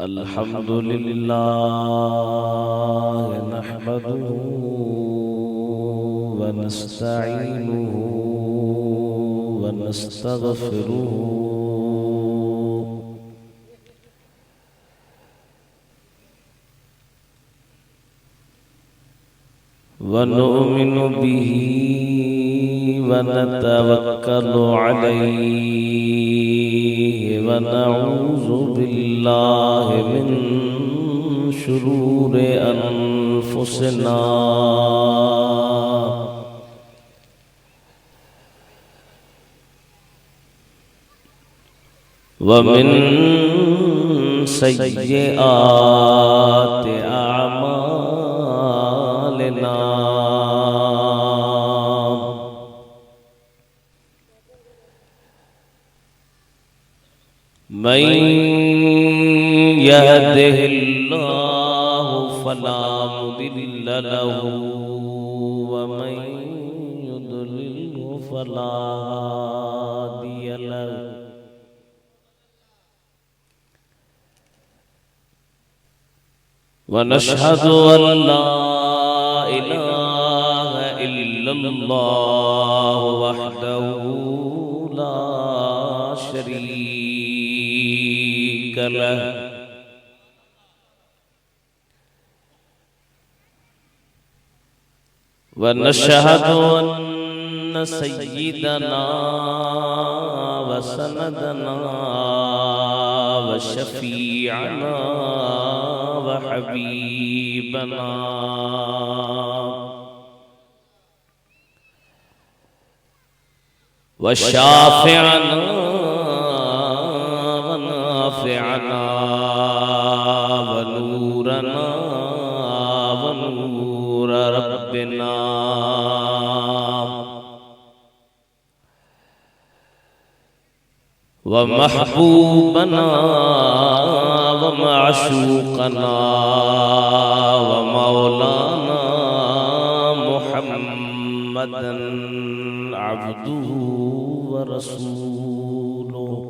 अल्हम्दुलिल्लाह नहमदुहु व नस्तईनुहु व नस्तगफिरुहु व नुमिनु बिही व नतवक्कलु अलैहि व नऊज़ु बिल्लाहि मिन शुरूरि अनफुसिना व मिन सय्यिआति अअमालिना मन यहदिहिल्लाहु फला मुदिल्ल लहु व मन युद्लिल्हु फला हादिय लहु व नशहदु अन ला इलाहा इल्लल्लाह वहदहु ला शरीक लहु व नशहदु अन्न सय्यिदना व सनदना व शफीअना व हबीबना व शाफिअना व नाफिअना व नूरना व नूर रब्बिना व महबूबना व माशूकना व मौलाना मुहम्मदन अब्दुहु व रसूलुहु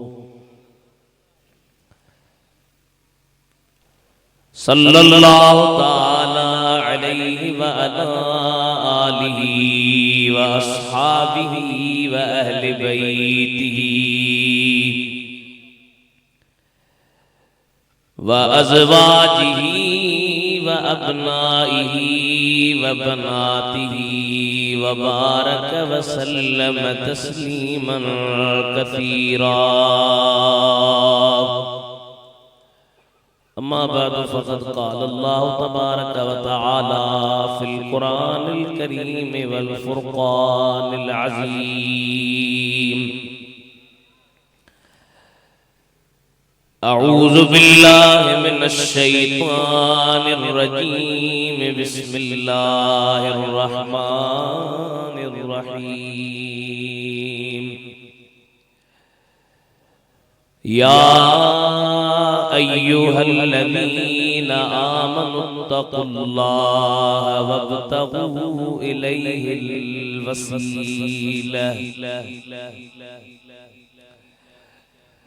सल्लल्लाहु ताला अलैहि व अला आलिहि व अस्हाबिहि व अहलि बैतिहि व अज़वाजिही व अब्नाइही व बनातिही व बारक व सल्लम तस्लीमन कसीरा अम्मा बाद फ़क़द क़ाल अल्लाहु तबारक व तआला फ़िल क़ुरानिल करीम वल फ़ुरक़ानिल अज़ीम अऊज़ु बिल्लाहि मिनश शैतानिर रजीम बिस्मिल्लाहिर रहमानिर रहीम या अय्युहल्लज़ीना आमनुत्तक़ुल्लाह वब्तग़ू इलैहिल वसीलह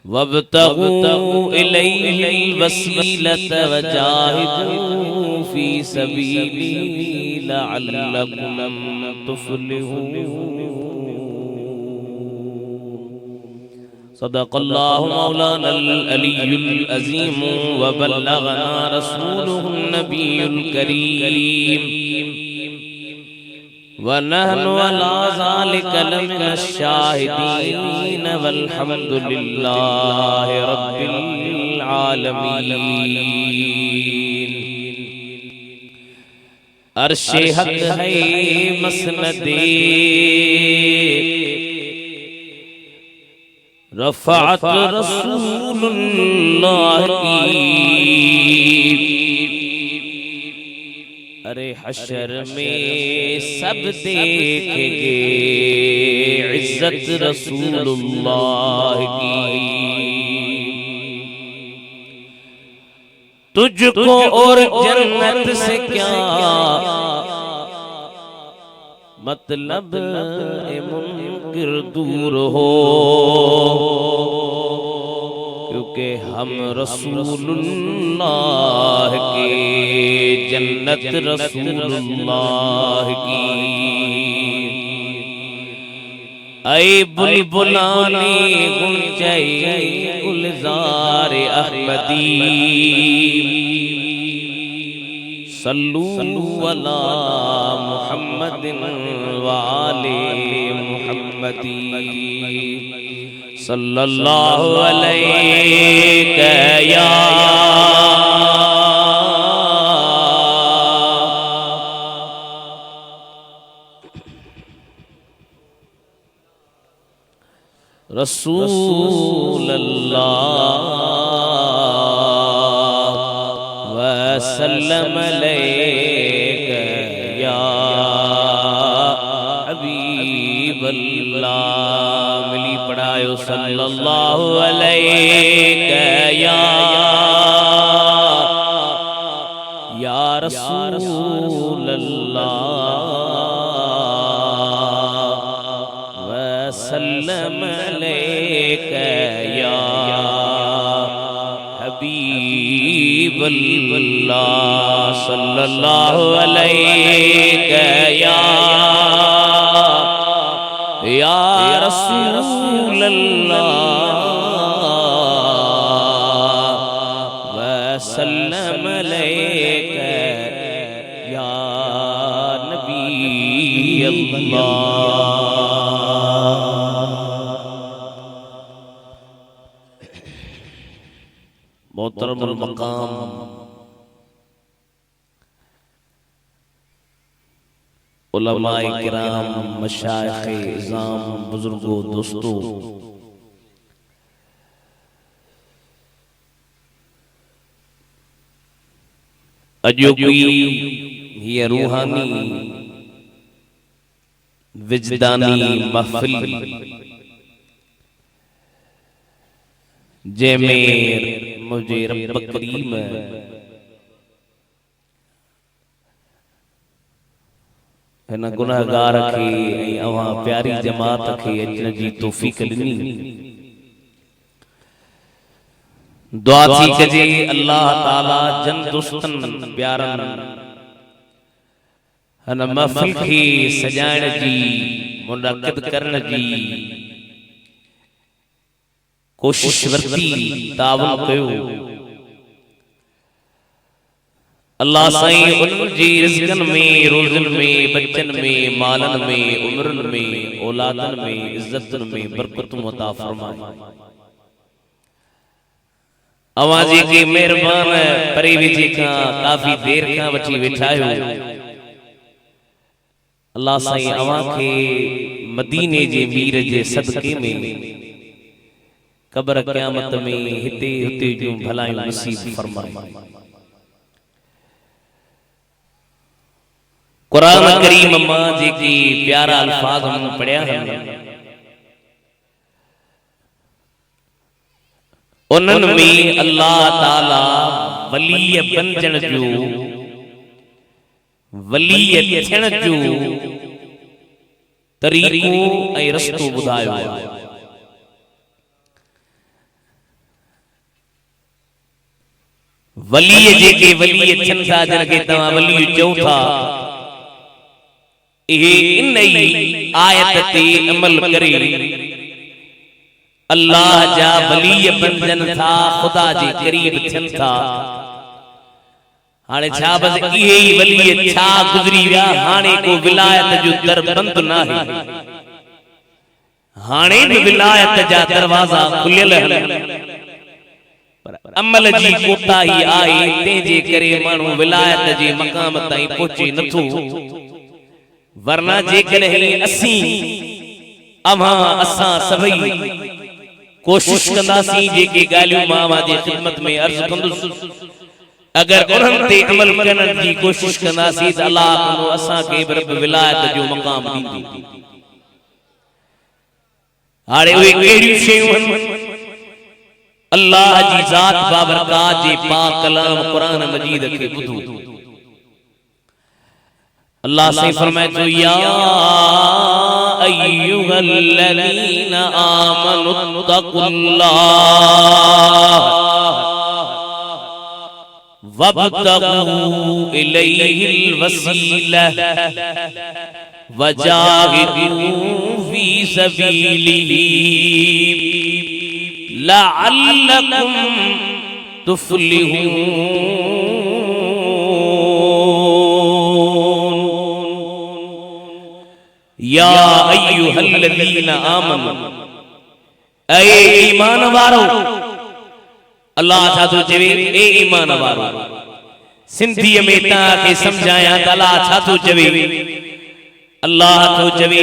वब्तग़ू इलैहिल वसीलत वजाहिदू फी सबीलिही लअल्लकुम तुफ़्लिहून सदक़ल्लाहु मौलानल अलियुल अज़ीम व बल्लगना रसूलुहुन नबियुल करीम व नहनु अला ज़ालिका लमिनश शाहिदीन वल्हम्दुलिल्लाहि रब्बिल आलमीन। अर्शे हक है मसनदे रफ़अत रसूलुल्लाह की, अरे हशर में सब देखेंगे इज्जत रसूलुल्लाह की। तुझको और जन्नत से क्या मतलब ए मुनकिर दूर हो, क्योंकि हम रसूलुल्लाह के, जन्नत रसूलुल्लाह की। ऐ बुलबुलाने गुंजै गुलजार अहमदी, सल्लू अला मुहम्मदिन व आले मुहम्मदी, सल्लल्लाहु अलैहि या रसूल अल्लाह व सल्लम अलैका या हबीब अल्लाह। मिली पढ़ायो सल्लल्लाहु अलैका या रसूल अल्लाह व सल्लम अलैका या हबीब अल्लाह, सल्लल्लाहु अलैका या रसूल अल्लाह व सल्लम अलैका या नबी अल्लाह। मोहतरमुल मकाम उलमाए किराम, मशाइखे इज़ाम, बुजुर्गों, दोस्तों, अजोकी ये रूहानी विजदानी महफिल जैमेर मुझे रब करीम है ना गुनाहगार खे अवां प्यारी जमात खे अचण जी तौफीक ॾिनी। दुआ थी कजे अल्लाह ताला जन दोस्तन प्यारन हन महफिल खे सजाइण जी, मुनक़िद करण जी कोशिश वरती, तावन कयो। अल्लाह साईं उन्हनि जी रिज़्क़न में, रोज़न में, बच्चन में, मालन में, उम्रन में, औलादन में, इज्जतन में बरकतूं अता फरमाए। अवां जेके मेहरबान परे विझे खां काफ़ी देर खां वठी वेठा आहियो, अल्लाह साईं अवां खे मदीने जे मीर जे सदके में क़ब्र क़यामत में हिते हुते जूं भलायूं नसीब फरमाए। कुरान करीम मां जेके प्यारा अल्फाज हम पढ़िया आहिनि, उन्हनि में अल्लाह ताला वली बणजण जो, वली थियण जो तरीक़ो ऐं रस्तो ॿुधायो आहे। वली जेके वली थियनि था, जिन खे तव्हां वली चओ था, इहे इन ई आयत ते अमल करे अल्लाह जा वली बणजन था, खुदा जे करीब थियनि था। हाणे छा बस इहे ई वली छा गुज़री विया, हाणे को विलायत जो दर बंद न आहे, हाणे भी विलायत जा दरवाजा खुलियल आहिनि, पर अमल जी कोताही आहे, तंहिंजे करे माण्हू विलायत जे मक़ाम ताईं पहुचे नथो। वरना जेकॾहिं असीं असां सभई कोशिश कंदासीं, जेके ॻाल्हियूं मां अवां जे ख़िदमत में अर्ज़ कंदुसि, अगर उन्हनि ते अमल करण जी कोशिश कंदासीं त अल्लाह ताला असां खे रब विलायत जो मक़ाम ॾींदी। हाणे उहे कहिड़ियूं शयूं आहिनि? अल्लाह जी ज़ात बाबरकात जे पाक कलाम क़ुरान मजीद खे ॿुधो। अल्लाह से फरमाए तो या अय्युहल्लज़ीना आमनुत्तकुल्लाह वब्तगू इलैहिल वसीला वजाहिदू फी सबीलिही लअल्लकुम तुफ्लिहून। या अय्युहल्लज़ीना आमनू, ऐ ईमान वारो, अल्लाह छा थो चवे, ए ईमान वारो। सिंधी में तव्हांखे समझाया त अल्लाह छा थो चवे। अल्लाह थो चवे,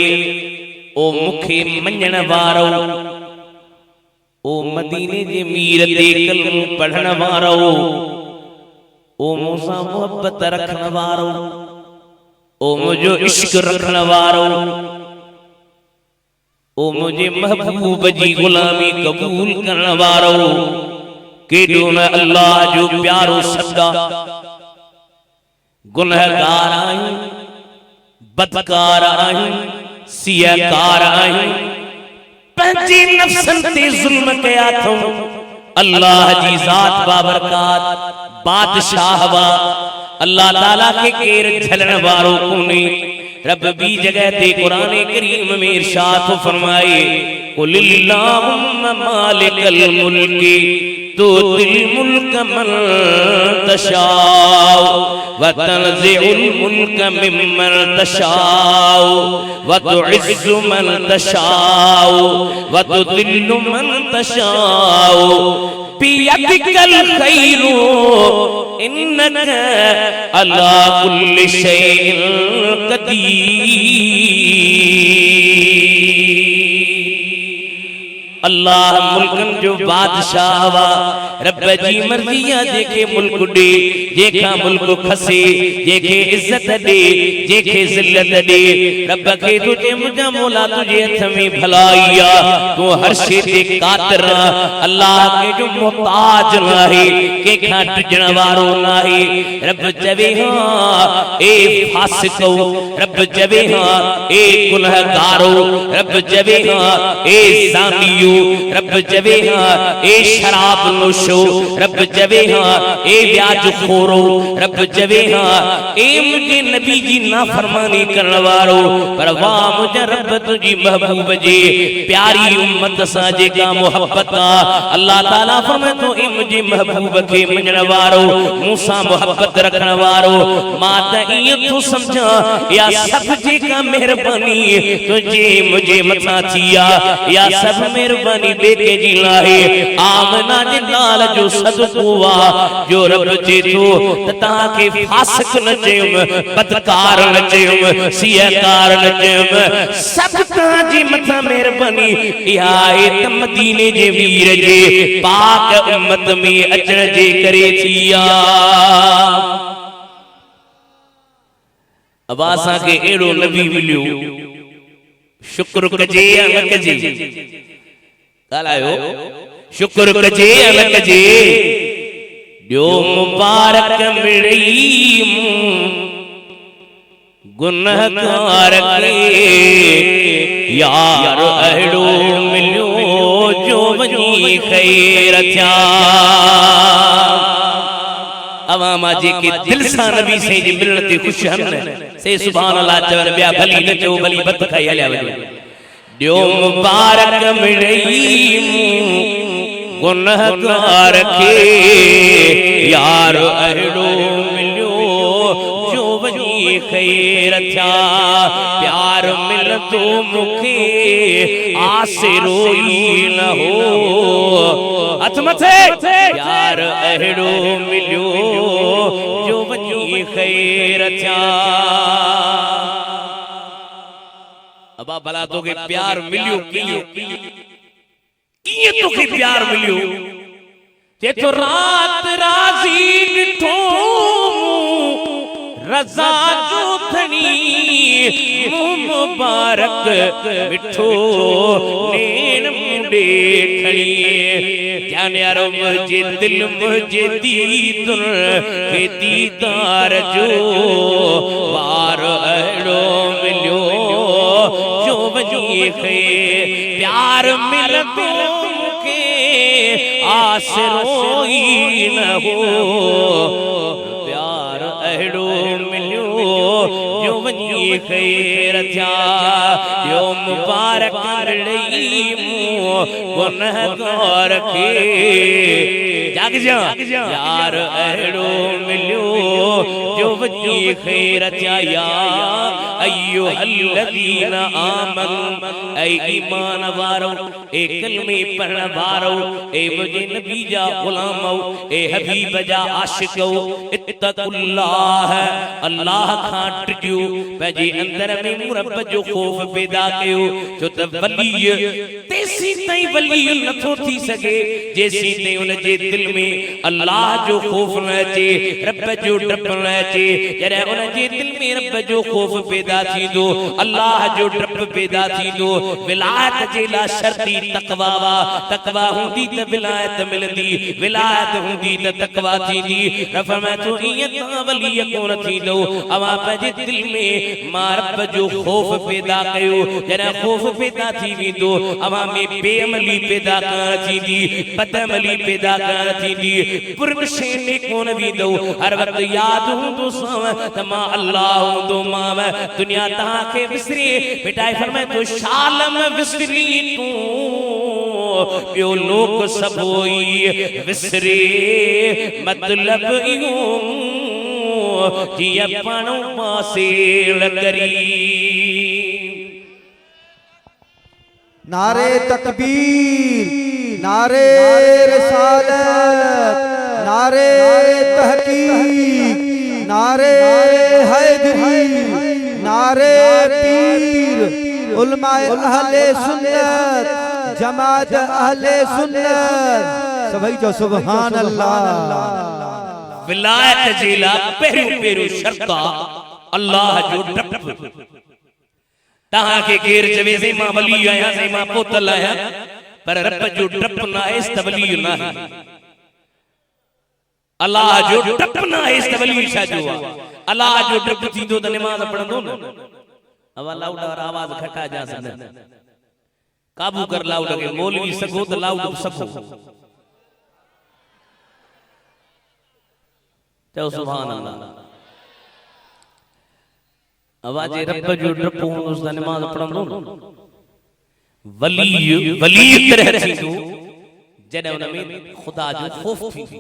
ओ मूंखे मञण वारो, ओ मदीने जे मीर ते कलमो पढ़ण वारो, ओ मूंसां मोहब्बत रखण वारो, ओ मुझो इश्क रखण वारो, ओ मुझे महबूब जी गुलामी कबूल करण वारो। केडो न अल्लाह जो प्यारो सदा। गुनहगार आहियूं, बदकार आहियूं, सियाकार आहियूं, पंहिंजी नफ्सन ते ज़ुल्म कया अथऊं। अल्लाह जी ज़ात बाबरकात बादशाह वा, अल्लाह ताला के केर झलण वारो कोने। रब भी जगह ते कुरान करीम में इरशाद फरमाए, कुलिल्लाहुम्मा मालिकल मुल्की तुतिल मुल्क मन तशाउ व तनज़िउल मुल्क मिम्मन तशाउ व तुइज़्ज़ु मन तशाउ व तुदिल्लु मन तशाउ बियदिकल खैरु इन्नका अला कुल्लि शैइन कदीर। अल्लाह मुल्कन जो बादशाह वा, रब जी मर्जिया जेके मुल्क दे, जेका मुल्क खसे, जेके इज्जत दे, जेके जिल्लत दे। रब के तुझे मुझा मौला तुझे हथ में भलाइया, तू हर शे ते कातिर। अल्लाह के जो मोहताज नाहे, के खा टुजण वारो नाहे। रब चवे हां ए फासिको, रब चवे हां ए गुनहगारो, रब चवे हां ए ज़ानियो, रब चवे हां ए शराब नोशो, रब चवे हां ए ब्याज खोरो, रब चवे हां ए मुझे नबी जी नाफरमानी करण वारो। पर वाह मुझे रब तुझी महबूब जे प्यारी उम्मत सा जेका मोहब्बत आ। अल्लाह ताला फरमाए तो ए मुझे महबूब के मञण वारो, मूसा मोहब्बत रखण वारो। मां त इयो तो समझा या सब जेका मेहरबानी तुझे मुझे मथा थिया, या सब मेहरबानी बेटे जी लाहे। आमना जे लाल जो सदको वा, जो रब चे तो ता के फासिक न चयुम, बदकार न चयुम, सियाकार न चयुम, सब ताजी मथा मेहरबानी इहा आहे त मदीने जे वीर जे पाक उम्मत में अचण जे करे थिया। अब असां के एड़ो नबी मिलियो, शुक्र कजे या न कजे, ॻाल्हायो, शुक्र कजे या न कजे। ॾियो मुबारक मिड़ई गुनहगार के, यार अहिड़ो मिलियो जो वञी ख़ैर थिया। अवामा जेके दिल सां नबी से जे मिलण ते ख़ुश हन, से सुभान अल्लाह चवनि ॿिया भली न चओ, भली बत खाई हलिया वञो। ॾियो मुबारक मिड़ई गुनहगार के, यार अहिड़ो मिलियो जो वञी ख़ैर थिया। प्यार मिलंदो मूंखे आसिरो ई न हो, हथ मथे। प्यार अहिड़ो मिलियो जो वञी ख़ैर थिया। अबा भला तोखे प्यार मिलियो कीअं? कीअं तोखे प्यार मिलियो? जे तो रात राज़ी ॾिठो रज़ा जो थनी, मुंह मुबारक मिठो नेन मुंडे खणी। जान यारो मुझे दिल मुझे दीदुर के दीदार जो वार अहिड़ो मिलियो जो वञी खे। प्यार मिलंदो मूंखे आसरोई न हो प्यार अहिड़ो मिलियो जो वञी ख़ैर थिया यो मुबारक ॾेई गुनहगार खे जाग जा यार अहिड़ो मिलियो जो वञी ख़ैर थिया या अय्युहल्लज़ीना आमनू ऐ ईमान वारो ए कलमे पढ़ण वारो ए मुझे नबी जा गुलामो ए हबीब जा आशिको इत्तकुल्लाह अल्लाह खां टिकियो पंहिंजे अंदर में रब जो खौफ पैदा कयो छो त वली तेसी ताईं वली नथो थी सके जेसी ताईं उन जे दिल में अल्लाह जो खौफ न अचे रब जो डप न अचे जॾहिं उन जे दिल में रब जो खौफ पैदा थींदो अल्लाह जो डप पैदा थींदो विलायत जे लाइ शर्ती तकवा वा तकवा हूंदी त विलायत मिलंदी विलायत हूंदी त तकवा थींदी फरमाए थो ईअं तां वली कोन थींदो अवां पंहिंजे दिल में मां रब जो खौफ पैदा कयो जॾहिं खौफ पैदा थी वेंदो अवां में बेअमली पैदा करण थींदी बदअमली पैदा करण थींदी पुरनशेनी कोन वेंदो हर वक्त याद हूंदो त मां अल्लाह हूंदो मां दुनिया तव्हांखे विसरे बेटा फरमाए तो शालम विसरी तूं ॿियो लोक सभोई विसरे मतलब इहो जीअं पाणो पासेड़ करी नारे तकबीर नारे रिसालत नारे तहकीक नारे हैदरी नारे पीर उलमाए अहले सुन्नत जमात अहले सुन्नत सभई जो सुभान अल्लाह विलायत जे लाइ पहिरियों शर्त अल्लाह जो डप तव्हांखे केर चवे से मां वली आहियां से मां पोतल आहियां पर रब जो डप न आहे त वली न आहे अल्लाह जो डप न आहे त वली छा जो आहे अल्लाह जो डप थींदो त नमाज़ पढ़ंदो न अब लाउड और आवाज घटा जा सन काबू कर लाउड के मौलवी सगो तो लाउड सगो तो सुभान अल्लाह आवाज रब जो डप उस नमाज पढ़ंदो वली तरह थींदो जॾहिं उन में खुदा जो खौफ थींदो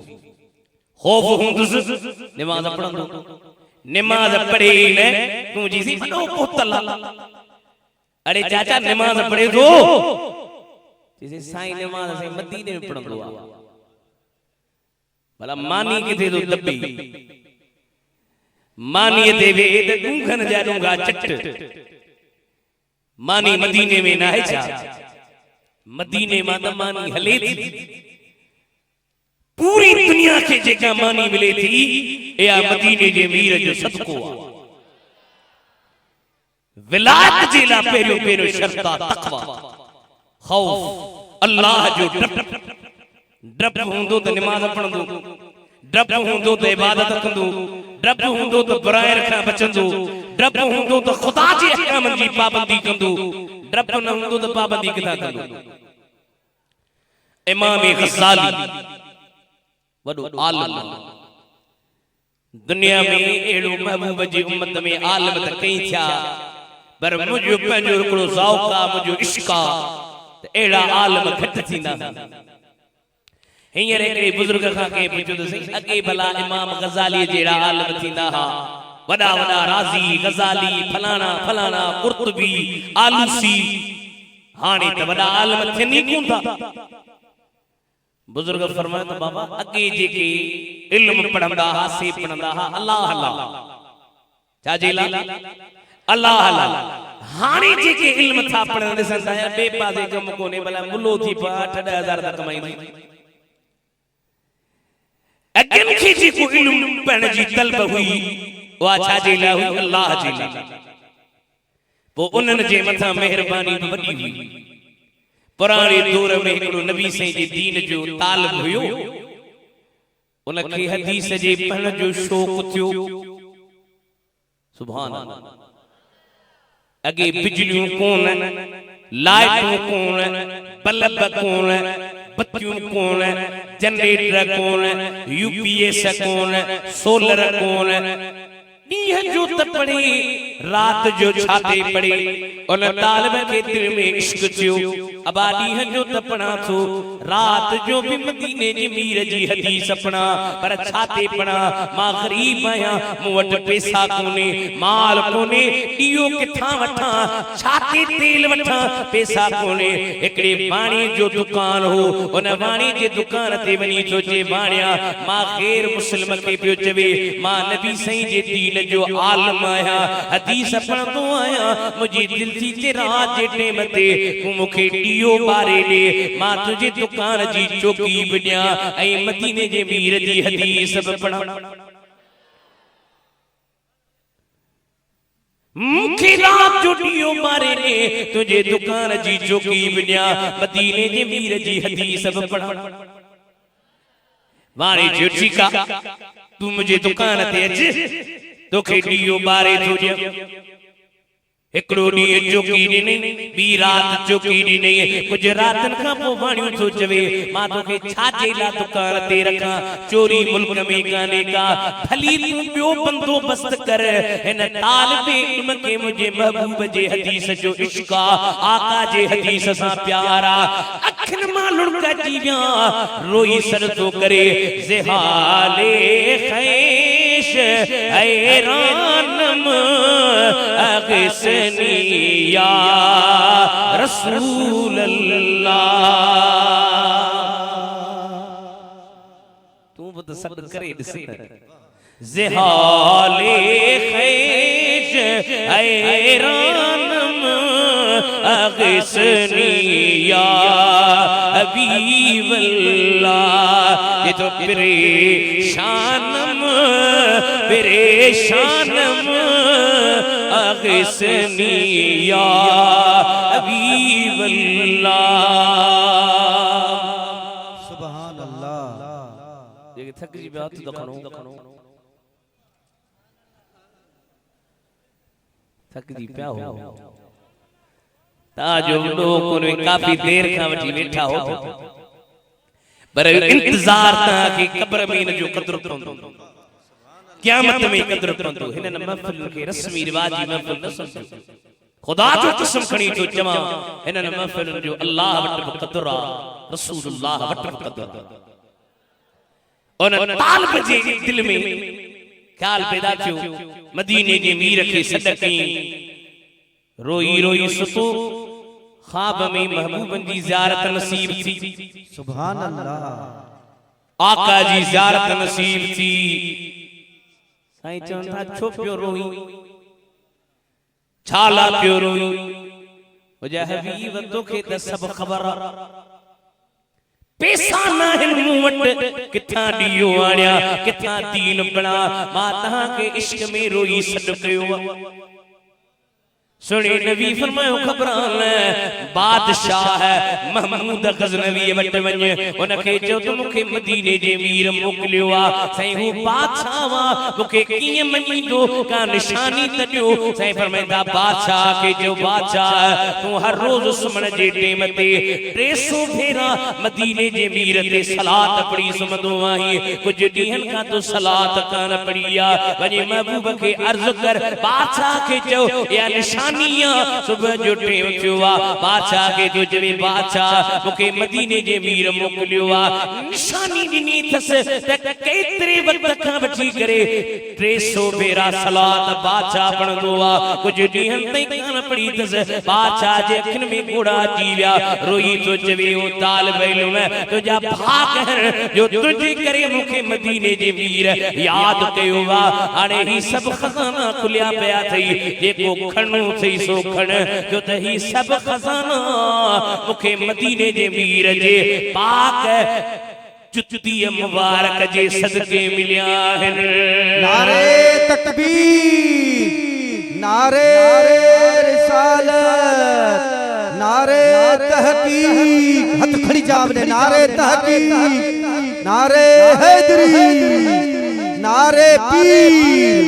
खौफ हूंदुसि नमाज पढ़ंदो नमाज पढ़े न तू जी सी वॾो पोतल अरे चाचा नमाज पढ़े थो जी साईं नमाज से मदीने में पढ़ंदो आहे भला मानी किथे तो दबी मानी ते वे त डूंघन जा डूंगा चट मानी मदीने में ना है छा मदीने में त मानी हले थी पूरी दुनिया के जेका मानी मिले थी या मदीने जे मीर जो सदको आ विलायत जे ला पहिरियों शर्त तकवा खौफ अल्लाह जो डप हूंदो त नमाज पढ़ंदो डप हूंदो त इबादत कंदो डप हूंदो त बुराई खां बचंदो डप हूंदो त खुदा जे अहकामनि जी पाबंदी कंदो डप न हूंदो त पाबंदी किथां कंदो इमाम गज़ाली वडो आलिम दुनिया में एड़ो महबूब जी उम्मत में आलिम त कई थिया पर मुझो पंहिंजो हिकिड़ो ज़ौक़ आहे मुझो इश्क आहे त एड़ा आलिम घटि थींदा हींअर हिकिड़े बुज़ुर्ग खां कंहिं पुछियो त साईं अॻे भला इमाम गज़ाली जहिड़ा आलिम थींदा हा वॾा वॾा राज़ी गज़ाली फलाना फलाना कुर्तुबी आलूसी हाणे त वॾा आलिम थियनि ई कोन था बुजुर्ग फरमाए त बाबा अॻे जेके इल्म पढ़ंदा हा से पढ़ंदा हा अल्लाह अल्लाह छा जे ला अल्लाह अल्लाह हाणे जेके इल्म था पढ़ण ॾिसंदा आहियां ॿिए पासे कम कोन्हे भला मुलो थी 8-10,000 त कमाईंदी अॻियनि खे जेको इल्म पढ़ण जी तलब हुई उहा छा जे लाइ हुई अल्लाह जे लाइ पोइ उन्हनि जे मथां महिरबानी वॾी हुई पुराणे दौर में हिकिड़ो नबी साईं जे दीन जो तालिब हुयो उनखे हदीस जे पढ़ण जो शौक़ थियो सुभान अल्लाह अगे बिजलियों कोन लाइटूं कोन बल्ब कोन बत्तियों कौन है, जनरेटर कौन है, यूपीएस कौन है, सोलर कौन है। नीह जो तपड़ी रात जो छाते पड़ी उन तालिब के दिल में इश्क थियो। अब नीह जो तपना थो रात जो भी मदीने जी मीर जी हदीस अपना पर छाते पड़ा। मां गरीब आया मूं वट पैसा कोने, माल कोने, ॾियो किथां वठां, छाते तेल वठां, पैसा कोने। हिकड़े वाणी जो दुकान हो, उन वाणी जे दुकान ते वञी थो चे वाणिया मां गैर मुस्लिम खे पियो चवे मां नबी साईं जे दीन जो आलम आया, हदीस पढ़ंदो आया। मुझे दिल थी ते रात जे टेम ते तू मुखे ॾियो ॿारे ॾे, मां तुझे दुकान जी चौकी बि ॾियां ऐं मदीने जे मीर जी हदीस बि पढ़ां। मुखे रात जो ॾियो ॿारे ॾे, तुझे दुकान जी चौकी बि ॾियां मदीने जे मीर जी हदीस बि पढ़ां। वाणी जो ठीकु आहे, तू मुझे दुकान ते अच, तोखे ॾियो ॿारे थो ॾियां। हिकड़ो ॾींहुं चौकी ॾिनई, ॿी रात चौकी ॾिनई, कुझु रातनि खां पोइ वाणियूं थो चवे मां तोखे छाजे लाइ दुकान ते रखां, चोरी मुल्क में कान्हे का, भली तूं ॿियो बंदोबस्त कर। हिन तालिब इल्म खे मुंहिंजे महबूब जे हदीस जो इश्क आहे, आका जे हदीस सां प्यार आहे। अखियुनि मां लुढ़कजी विया, रोई सर थो करे ज़हाले ख़ैश हैरानम अगसनी या रसूल अल्लाह। तू बद सद करे ॾिस ज़हाले ख़ैश हैरानम अगसनी या हबीब अल्लाह। ये तो परेशानम परेशानम अगसनी या हबीब अल्लाह। सुभान अल्लाह। ये थक जी बात तो खनो थक जी पिया हो ताजो लोग कोने काफी देर खां वठी वेठा हो, पर इंतजार ता कि कब्र में जो कदर पवंदो, क़यामत में कदर पवंदो। हिन महफिल के रस्मी रिवाजी महफिल न समझो, खुदा जो कसम खणी तो चवां हिन महफिल जो अल्लाह वट कदर आ, रसूलुल्लाह वट कदर आ। उन तालिब जे दिल में ख्याल पैदा थियो मदीने जे मीर के सदके रोई रोई सुतो, ख्वाब में महबूबन जी ज़ियारत नसीब थी। सुभान अल्लाह। आका जी ज़ियारत नसीब थी। साईं चवनि था छो पियो रोई, छाला पियो रोई? वजह हबीब तोखे त सभु ख़बर आ, पैसा नाहिन मूं वटि, किथां ॾियो आणिया, किथां दीन बणा, मां तव्हांखे इश्क में रोई सॾु कयो। सुने नबी फरमायो खबरान बादशाह महमूद गजनवी वट वञ, उनखे चयो त मूंखे मदीने जे मीर मोकिलियो आ। साईं हू बादशाह वा, मूंखे कीअं मञींदो, का निशानी त ॾियो। साईं फरमाईंदा बादशाह खे चयो बादशाह तूं हर रोज़ सुम्हण जे टेम ते 300 भेरा मदीने जे मीर ते सलात पढ़ी सुम्हंदो आहीं, कुझु ॾींहंनि खां तूं सलात कान पढ़ी आ। वञी महबूब खे अर्ज़ कर, बादशाह खे चयो या निशानी सुबह जो टेम थियो आ, बादशाह के जो चवे बादशाह मूंखे मदीने जे मीर मोकिलियो आ। निशानी ॾिनी थस त केतिरे वक़्त खां वठी करे 300 भेरा सलात बादशाह पढ़ंदो आ, कुझु ॾींहंनि ताईं कान पढ़ी थस। बादशाह जे अखियुनि में घोड़ा अची विया, रोई तो चवे ओ तालिब इल्म तुंहिंजा भाग आहिनि जो तुंहिंजे करे मूंखे मदीने जे मीर यादि कयो आ। हाणे ही सभु खज़ाना खुलिया पिया अथई, जेको खणो थई सो खण, जो त ही सब खजाना मुखे मदीने जे मीर जे पाक जुती मुबारक जे सदके मिलिया आहिनि। नारे तकबीर, नारे रिसालत, नारे तहकीक, हथ खड़ी जावने, नारे तहकीक, नारे हैदरी, नारे पीर।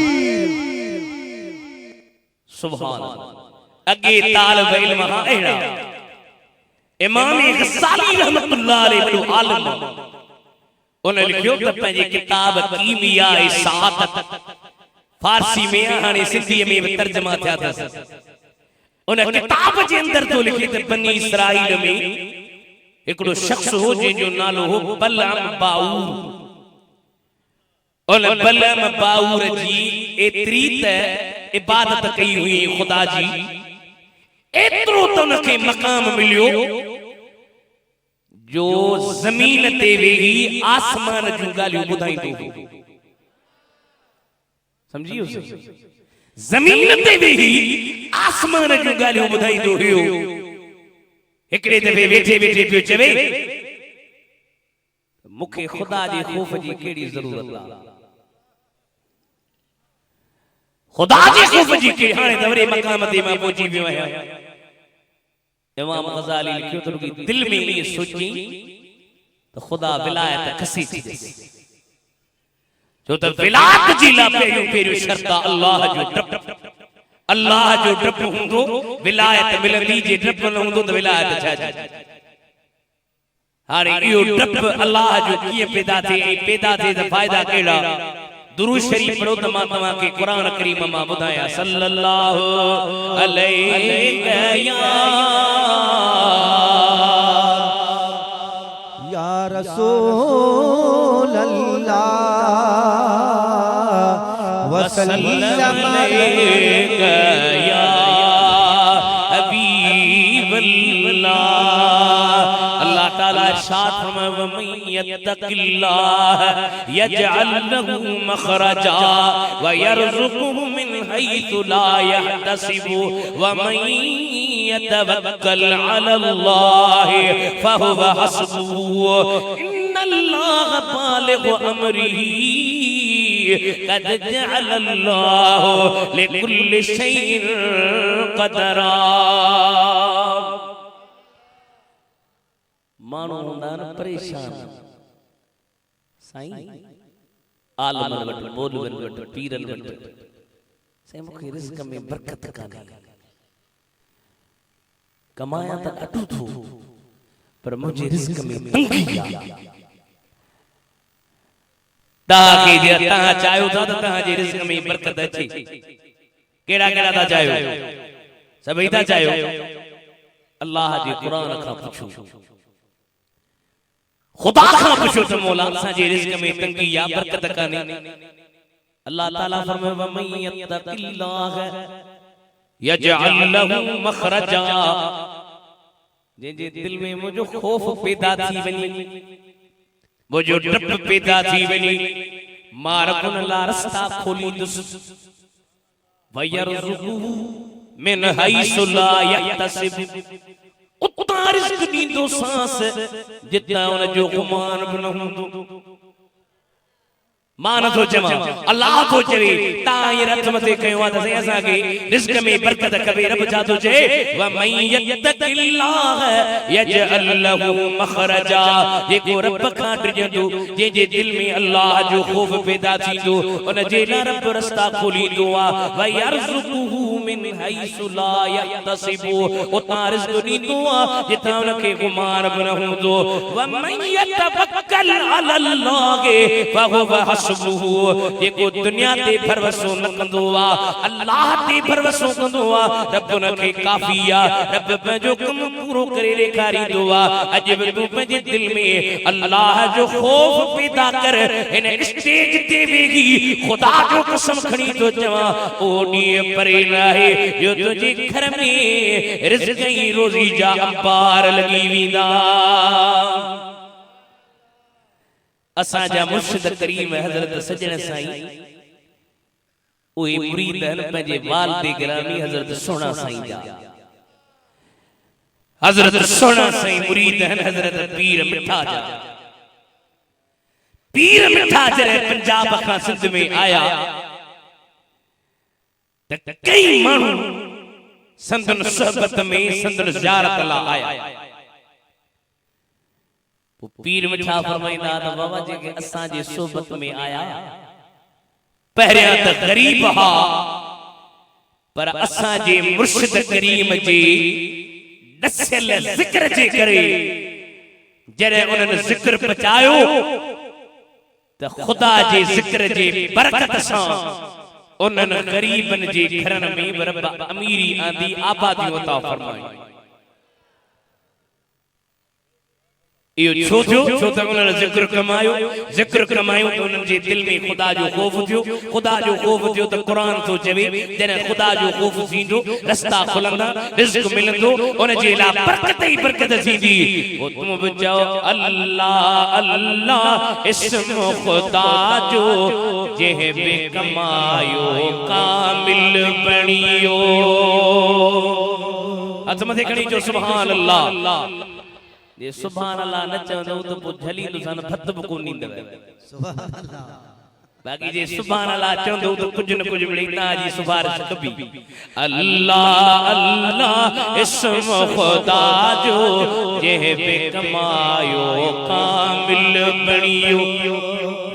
सुभान अल्लाह। अगे तालिब इल्म अहिड़ा इमाम गज़ाली रहमतुल्लाह अलैहि वॾो आलिम उन लिखियो त पंहिंजे किताब कीमिया सआदत फारसी में हाणे सिंधी में भी तर्जुमा थिया अथसि उन किताब जे अंदर तो लिखे त बनी इसराइल में हिकिड़ो शख्स हो जंहिंजो नालो हो बलअम बाऊर उन बलअम बाऊर जी एतिरी त इबादत कई हुई खुदा जी एतिरो त उनखे मक़ाम मिलियो जो ज़मीन ते वेही आसमान जूं ॻाल्हियूं ॿुधाईंदो हो समझियो ज़मीन ते वेही आसमान जूं ॻाल्हियूं ॿुधाईंदो हुयो हिकिड़े दफ़े वेठे वेठे पियो चवे मूंखे खुदा जे ख़ौफ़ जी कहिड़ी ज़रूरत आहे खुदा जे ख़ौफ़ जी के हाणे त वरी मक़ाम ते मां पहुची वियो आहियां इमाम गज़ाली लिखियो त रुॻी दिल में इहे सोची त खुदा विलायत खसी थी छो त विलायत जी लाइ पहिरियों शर्त अल्लाह जो डप अल्लाह जो डप हूंदो विलायत मिलंदी जे डप न हूंदो त विलायत छा जी हाणे इहो डप अल्लाह जो कीअं पैदा थिए ऐं पैदा थिए त फ़ाइदा कहिड़ा दुरूद शरीफ पढ़ो त मां तव्हांखे क़ुरान करीम मां ॿुधायां सल्लल्लाहु अलैहि या रसूल अल्लाह वसल्लम अलैका या हबीब अल्लाह अल्लाह ताला इरशाद फरमाए व मन यत्तकिल्लाह यजअल लहू मखरजा व यरज़ुकुहु मिन हैसु ला यहतसिबु व मन यतवक्कल अलल्लाह फहुव हस्बुहु इन्नल्लाह बालिगु अमरिही क़द जअलल्लाहु लिकुल्लि शैइन क़दरा मानो हूंदा न परेशान साईं आलमन वट मौलवन वट पीरन वट साईं मूंखे रिज़्क़ में बरकत कान्हे कमाया त अटू थो पर मुंहिंजे रिज़्क़ में तंगी आहे तव्हांखे जे तव्हां चाहियो था त तव्हांजे रिज़्क़ में बरकत अचे कहिड़ा कहिड़ा था चाहियो सभई था चाहियो अल्लाह जे क़ुरान खां पुछो खुदा खां पुछो त मौला असांजे रिज़्क़ में तंगी या बरकत कान्हे अल्लाह ताला फरमाए व मन यत्तकिल्लाह यजअल लहू मखरजा जंहिंजे दिल में मुंहिंजो ख़ौफ़ पैदा थी वञे मुंहिंजो डप पैदा थी वञे मां रखुन ला रस्ता खोलींदुसि व यरज़ुकुहु मिन हैसु ला यहतसिब उतां रिज़्क़ ॾींदो सांस जितां उन जो गुमान बि न हूंदो मां नथो चवां अल्लाह थो चवे तव्हां हींअर हथ मथे कयो आहे त साईं असांखे रिज़्क़ में बरकत खपे रब छा थो चए व मन यत्तकिल्लाह यजअल लहू मखरजा जेको रब खां डिॼंदो जंहिंजे दिल में अल्लाह जो ख़ौफ़ पैदा थींदो उन जे लाइ रब रस्ता खोलींदो आहे व यरज़ुकुहु मिन हैसु ला यहतसिबु उतां रिज़्क़ ॾींदो आहे जितां उनखे गुमान बि न हूंदो व मन यतवक्कल अलल्लाह फहुव जेको दुनिया ते भरवसो न कंदो आहे अल्लाह ते भरवसो कंदो आहे रब उनखे काफ़ी आहे रब पंहिंजो कम पूरो करे ॾेखारींदो आहे अॼु बि तूं पंहिंजे दिल में अल्लाह जो ख़ौफ़ पैदा कर हिन स्टेज ते वेही खुदा जो कसम खणी थो चवां ओ ॾींहुं परे न आहे जो तुंहिंजे घर में रिज़्क़ ऐं रोज़ी जा अंबार लॻी वेंदा असांजा मुर्शिद करीम हज़रत सजण साईं उहे मुरीद आहिनि पंहिंजे वालिद गिरामी हज़रत सोना साईं जा हज़रत सोना साईं मुरीद आहिनि हज़रत पीर मिठा जा पीर मिठा जॾहिं पंजाब खां सिंध में आया त कई माण्हू संदन सोहबत में संदन ज़ियारत लाइ आया पीर मिठा फरमाईंदा त बाबा जेके असांजे सोहबत में आया पहिरियां त ग़रीब हा पर असांजे मुर्शिद करीम जे दसियल ज़िक्र जे करे जरे उन्हनि ज़िक्र पचायो त खुदा जे ज़िक्र जे बरकत सां उन्हनि गरीबन जे घरन में रब अमीरी आंदी आबादियूं अता फरमाई। यो छो त उन्हनि ज़िक्र कमायो त उन्हनि जे दिल में खुदा जो ख़ौफ थियो। खुदा जो ख़ौफ थियो त क़ुरान थो चवे जॾहिं खुदा जो ख़ौफ थींदो रस्ता खुलंदा, रिज़्क़ मिलंदो, उन जे लाइ बरकत ई बरकत थींदी। वो तुम बि चओ अल्लाह अल्लाह इस्म खुदा जो जंहिं बि कमायो कामिल बणियो। हथ मथे खणी चओ सुभान अल्लाह। ये सुभान अल्लाह न चवंदो त पोइ झलींदो सन भत बि कोन ईंदव। सुभान अल्लाह। बाक़ी जे सुभान अल्लाह चवंदो त कुछ न कुछ मिले तव्हांजी सिफारिश कबी। अल्लाह अल्लाह इस्म खुदा जो जंहिं बि कमायो कामिल बणियो।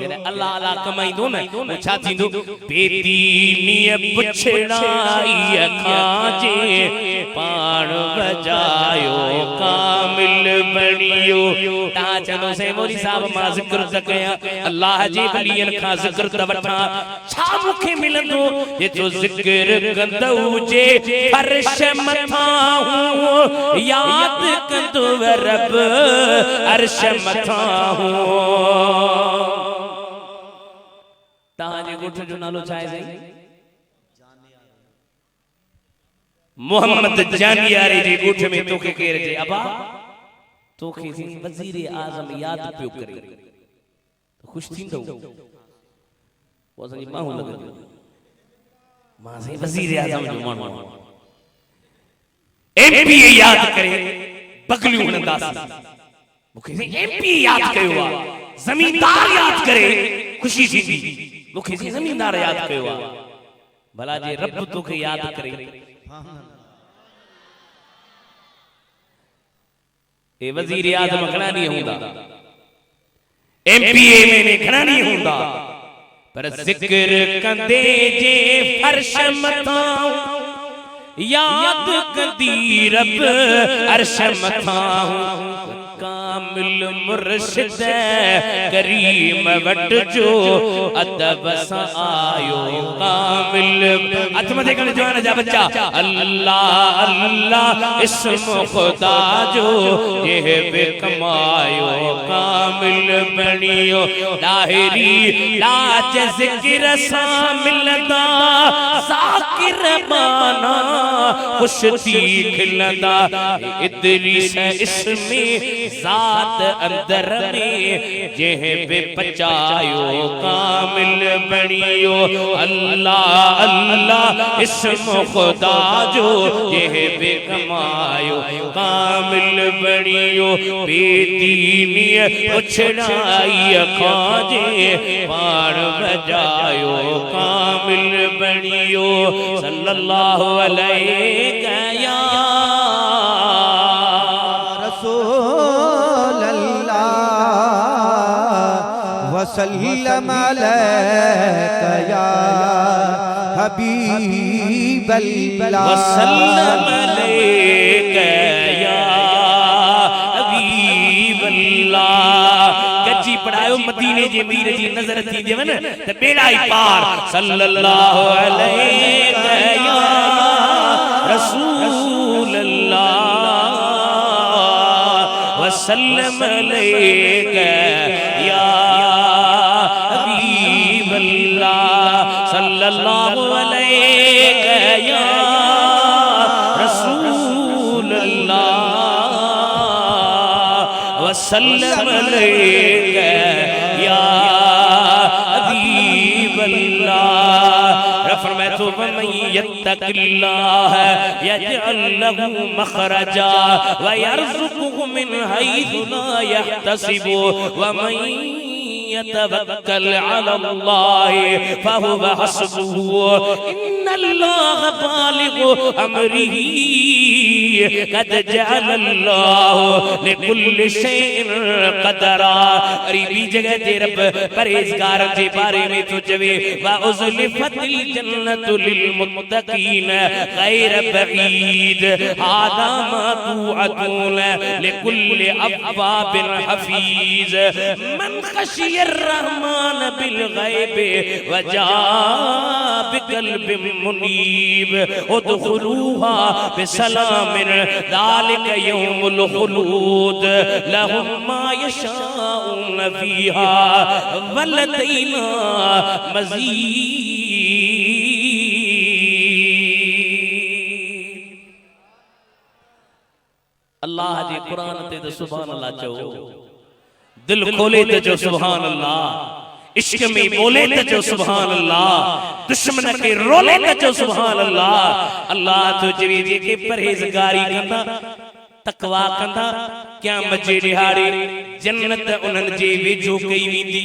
जॾहिं अल्लाह अल्लाह कमाईंदो न छा थींदो? बेदीनीअ पुछड़ाई खां जे पाण बजायो कामिल बणियो। तव्हां चवंदो से मौली साहब मां ज़िक्र त कयां अल्लाह जे वलियन खां ज़िक्र त वठां, छा मूंखे मिलंदो? जे तो ज़िक्र कंदो हुजे फर्श मथां हूं याद कंदो रब अर्श मथां हूं। तव्हांजे ॻोठ जो नालो छा आहे साईं? मोहम्मद जानियारे जे ॻोठ में तोखे केर चए अबा तोखे वज़ीर आज़म याद पियो करे ख़ुशि थींदो? वो असांजी माण्हू लॻंदो मां साईं वज़ीर आज़म जो माण्हू एमपी याद करे बगलियूं हणंदासीं। मूंखे साईं एमपी याद कयो आहे, ज़मींदार याद करे ख़ुशी थींदी। मूंखे साईं ज़मींदार याद कयो आहे। भला जे रब तोखे याद करे ए वज़ीर आज़म घणा ॾींहं हूंदा, एमपीए में घणा ॾींहं हूंदा, पर ज़िक्र कंदे जे फर्श मथां याद कंदी रब अर्श मथां। कामिल मुर्शिद करीम वट जो अदब सां आयो कामिल। हथ मथे खणी जवान जा बच्चा अल्लाह अल्लाह इस्म खुदा जो जंहिं बि कमायो कामिल बणियो। लाहिरी लाज ज़िक्र सां मिलंदा ज़ाकिर माना ख़ुशि थी खिलंदा। इदरीस इसमें ज़ात अंदर में जंहिं बि पचायो कामिल बणियो। अल्लाह अल्लाह इस्म खुदा जो जंहिं बि कमायो कामिल बणियो। बेदीनीअ पुछड़ाई खां जे पाण बजायो कामिल बणियो। सल्लल्लाहु अलैहि वसल्लम अलैका या हबीब अल्लाह। वसल्लम अलैका या हबीब अल्लाह। गजी पढ़ायो मदीने जे मीर जी नज़र थी जेवन त बेड़ा ही पार। सल्लल्लाहु अलैका या रसूल अल्लाह वसल्लम अलैका या सल्लल्लाहु अलैका या रसूल अल्लाह वसल्लम अलैका या हबीब अल्लाह। फरमाया वमन यत्तकिल्लाह यजअल लहू मखरजा व यरज़ुकुहु मिन हैथु ला यहतसिबु वमन यतवक्कल अला अल्लाह फहुव हस्बुहु इन्न इन्नल्लाह बालिगु अमरिही कद जअलल्लाहु लिकुल्लि शैइन क़दरा। अरीबी जगह ते रब परहेज़गार जे बारे में तो चवे व उज़लिफ़तिल जन्नतु लिल मुत्तक़ीन गैर बईद हादा मा तुअदून लिकुल्लि अव्वाबिन हफ़ीज़ मन खशियर रहमान बिल गैब व जा बिक़ल्बिन मुनीब उदख़ुलूहा बिसलामिन ज़ालिक यौमुल ख़ुलूद लहुम मा यशाऊन फ़ीहा वलदैना मज़ीद। अल्लाह जे कुरान ते तो सुभान अल्लाह चो, दिल खोले तो जो सुभान अल्लाह, इश्क में बोले तो जो सुभान अल्लाह, दुश्मन के रोले तो जो सुभान अल्लाह। अल्लाह तो जवी जे के परहेज़गारी कंदा तकवा कंदा क्या मजे दिहाड़े जन्नत उन्हनि जे वेझो कई वेंदी।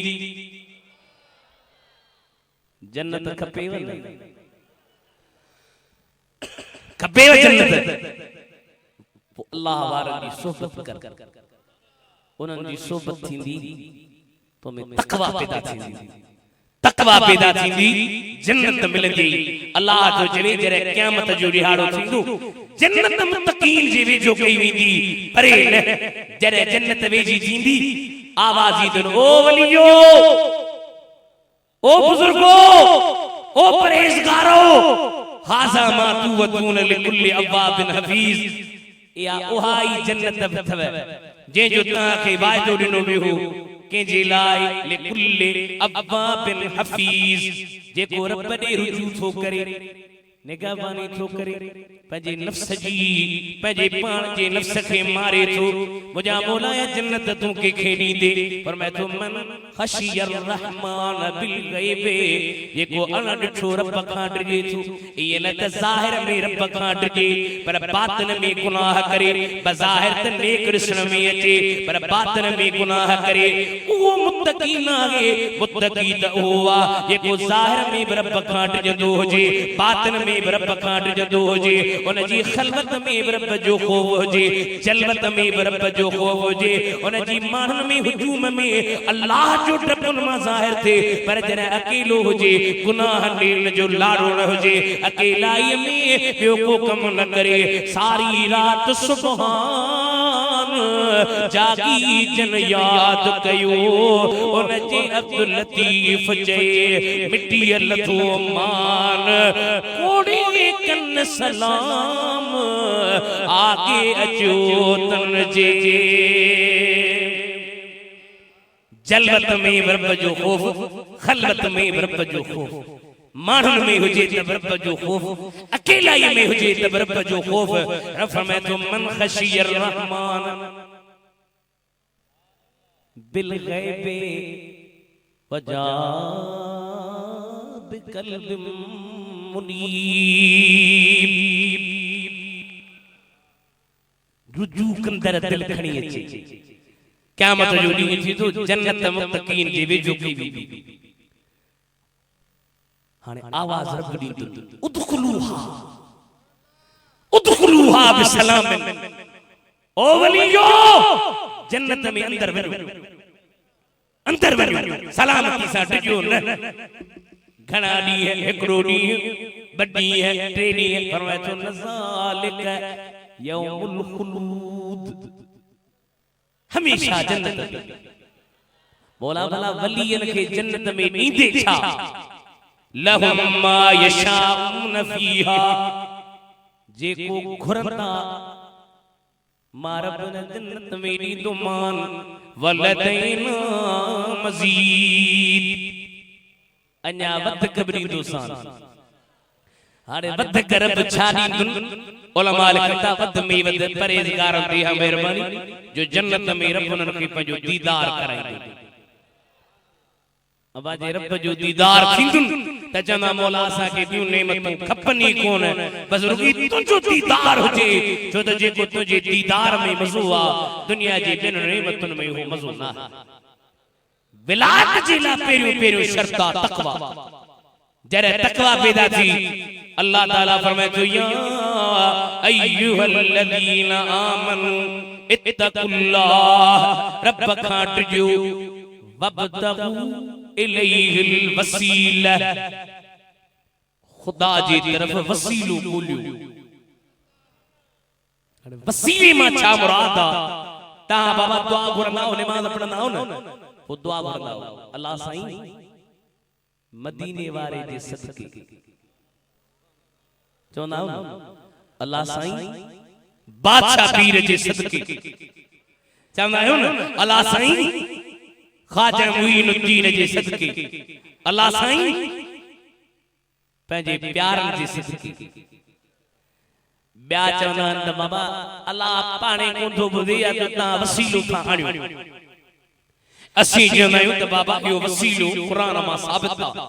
जन्नत खपेव न खपेव जन्नत अल्लाह वारनि जी सोहबत कर उन्हनि जी सोहबत थींदी तो में तकवा पैदा थींदी, तकवा पैदा थींदी जन्नत मिलंदी। अल्लाह तो जवे जरे क़यामत जो दिहाड़ो थींदो जन्नत मुत्तक़ीन जे वेझो कई वेंदी। परे न जरे जन्नत वेझी थींदी आवाज़ ईंदो ओ वलियो ओ बुजुर्गो ओ परहेज़गारो हाज़ा मा तुअदून लिकुल्लि अव्वाबिन हफ़ीज़। या उहाई जन्नत अथव जे जो ता के वायदो दिनो बियो के जे लाइ लिकुल्लि अव्वाबिन हफ़ीज़ जेको रब दे रुजू थो करे निगहबानी थो करे पंहिंजे नफ्स जी पंहिंजे पाण जे नफ्स खे मारे थो। मुंहिंजा मौला जन्नत तूं कंहिंखे ॾींदे पर मैं तो मन खशियर रहमान बिल गैब जेको अण ॾिठो रब खां डिॼे थो। इहे न त ज़ाहिर में रब खां डिॼे पर बातिन में गुनाह करे, बज़ाहिर त नेक ॾिसण में अचे पर बातिन में गुनाह करे उहो मुत्तक़ी न आहे। मुत्तक़ी त उहो आहे जेको ज़ाहिर में बि रब खां डिॼंदो हुजे, बातिन में बि रब खां डिॼंदो हुजे, उन जी ख़लवत में बि रब जो ख़ौफ़ हुजे, जलवत में बि रब जो ख़ौफ़ हुजे, उन जी माण्हुनि में हुजूम में अल्लाह जो डपु उन मां ज़ाहिर थिए। पर जॾहिं अकेलो हुजे गुनाह ॾियण जो लाड़ो न हुजे अकेलाई में ॿियो को कमु न करे सारी राति सुबहान जागी जन याद कयो उन जे अब्दुल लतीफ़ चए मिटीअ लथो मान कोड़े कन सलाम आगे अचो तन जे। जलवत में रब जो ख़ौफ़, ख़लवत में रब जो ख़ौफ़, माण्हुनि में हुजे त रब जो ख़ौफ़, अकेलाई में हुजे त रब जो ख़ौफ़। रफ़ में तो मन खशियर रहमान बिल गैब वजा बिक़ल्बिन मुनीब। रुजू कंदर दिल खणी अचे क़यामत जो ॾींहुं थी तो जन्नत मुत्तक़ीन जे वेझो कई वेंदी। हाणे आवाज़ रब ॾींदो उदख़ुलूहा उदख़ुलूहा बिसलामिन। ओ वलियो जन्नत में अंदर वञो, अंदर वञो सलामती सां डिॼो न। घणा ॾींहं हिकिड़ो ॾींहुं ॿ ॾींहं टे ॾींहं फरमाए थो न ज़ालिक यौमुल ख़ुलूद हमेशा जन्नत में। मौला भला वलियन के जन्नत में नींदे छा लहुम मा यशाऊन फीहा जेको घुरंदा मारब न जन्नत में नींदो मान वलदैना मजीद अन्या वध कबरी दोसान। हाणे वध करब छा ॾींदुन उलमा लिखता वध में वध परहेज़गारन ते हा मेहरबानी जो जन्नत में रब उन्हनि खे पंहिंजो दीदार कराईंदो। अब जे रब जो दीदार थींदुन त चवंदा मौला असांखे ॿियूं नेमतूं खपनि ई कोन बस रुॻी तुंहिंजो दीदार हुजे छो त जेको तुंहिंजे दीदार में मज़ो आहे दुनिया जी ॿियनि नेमतुनि में उहो मज़ो न आहे। विलायत जे लाइ पहिरियों पहिरियों शर्त आहे तक़वा। जॾहिं तक़वा पैदा थी अल्लाह ताला फरमाए तो या अय्युहल्लज़ीना आमनू इत्तकुल्लाह रब खां टिजो वब्तगू इलैहिल वसीला खुदा जी तरफ वसीलो ॻोल्हियो वसीले मां छा मुराद आहे ता बाबा दुआ घुरंदा हो नमाज़ पढ़ंदा हो न वो दुआ घुरंदा हो अल्लाह साईं मदीने वारे जे सदके चवंदा हो न अल्लाह साईं बादशाह पीर जे सदके चवंदा हो न अल्लाह साईं ख्वाजा मुईनुद्दीन जे सदके अल्लाह साईं पंहिंजे प्यारनि जे सदके ॿिया चवंदा आहिनि त बाबा अल्लाह पाणे कोन्ह ॿुधे या त तव्हां वसीलो था आणियो असीं चवंदा आहियूं त बाबा इहो वसीलो क़ुरान मां साबित आहे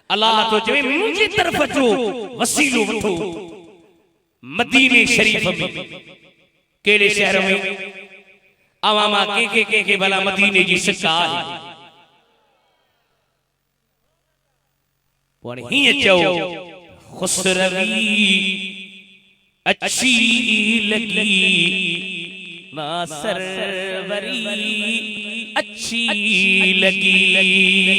अल्लाह तो चवे मुंहिंजी तरफ़ जो वसीलो वठो मदीने शरीफ में कहिड़े शहर में अवामा के भला मदीने जी सिक आहे पोइ हीअं चओ खुसरवी अच्छी लगी ना सरवरी अच्छी लगी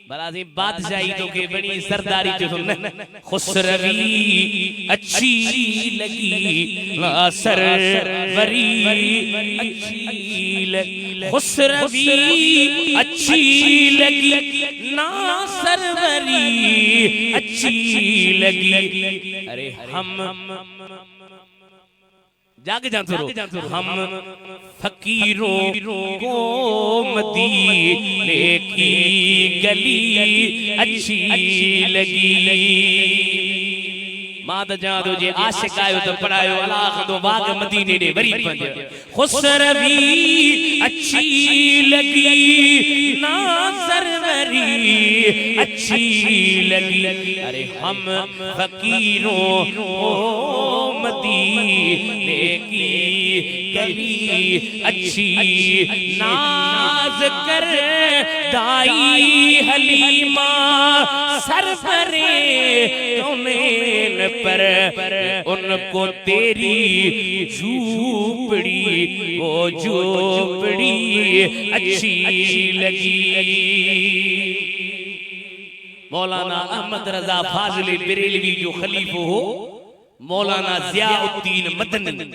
बराजी बादशाही तो के बनी सरदारी जो न खुसरवी अच्छी लगी ना सरवरी अच्छी लगी खुसरवी अच्छी लगी ना सरवरी अच्छी लगी अरे हम जाके जानते हो हम फकीरों को मदीने की गली अच्छी लगी मां त जां तो जे आशिक आयो त पढ़ायो अलाह दो बाग मदीने दे वरी पंज खुसरवी अच्छी लगी ना सरवरी अच्छी लगी अरे हम फकीरों को मदीने की गली अच्छी नाज कर दाई हलीमा सरवरे कौनेन पर उनको तेरी झूपड़ी वो झूपड़ी अच्छी लगी मौलाना अहमद रजा फाजिल बरेलवी जो खलीफो हो मौलाना ज़ियाउद्दीन मदनी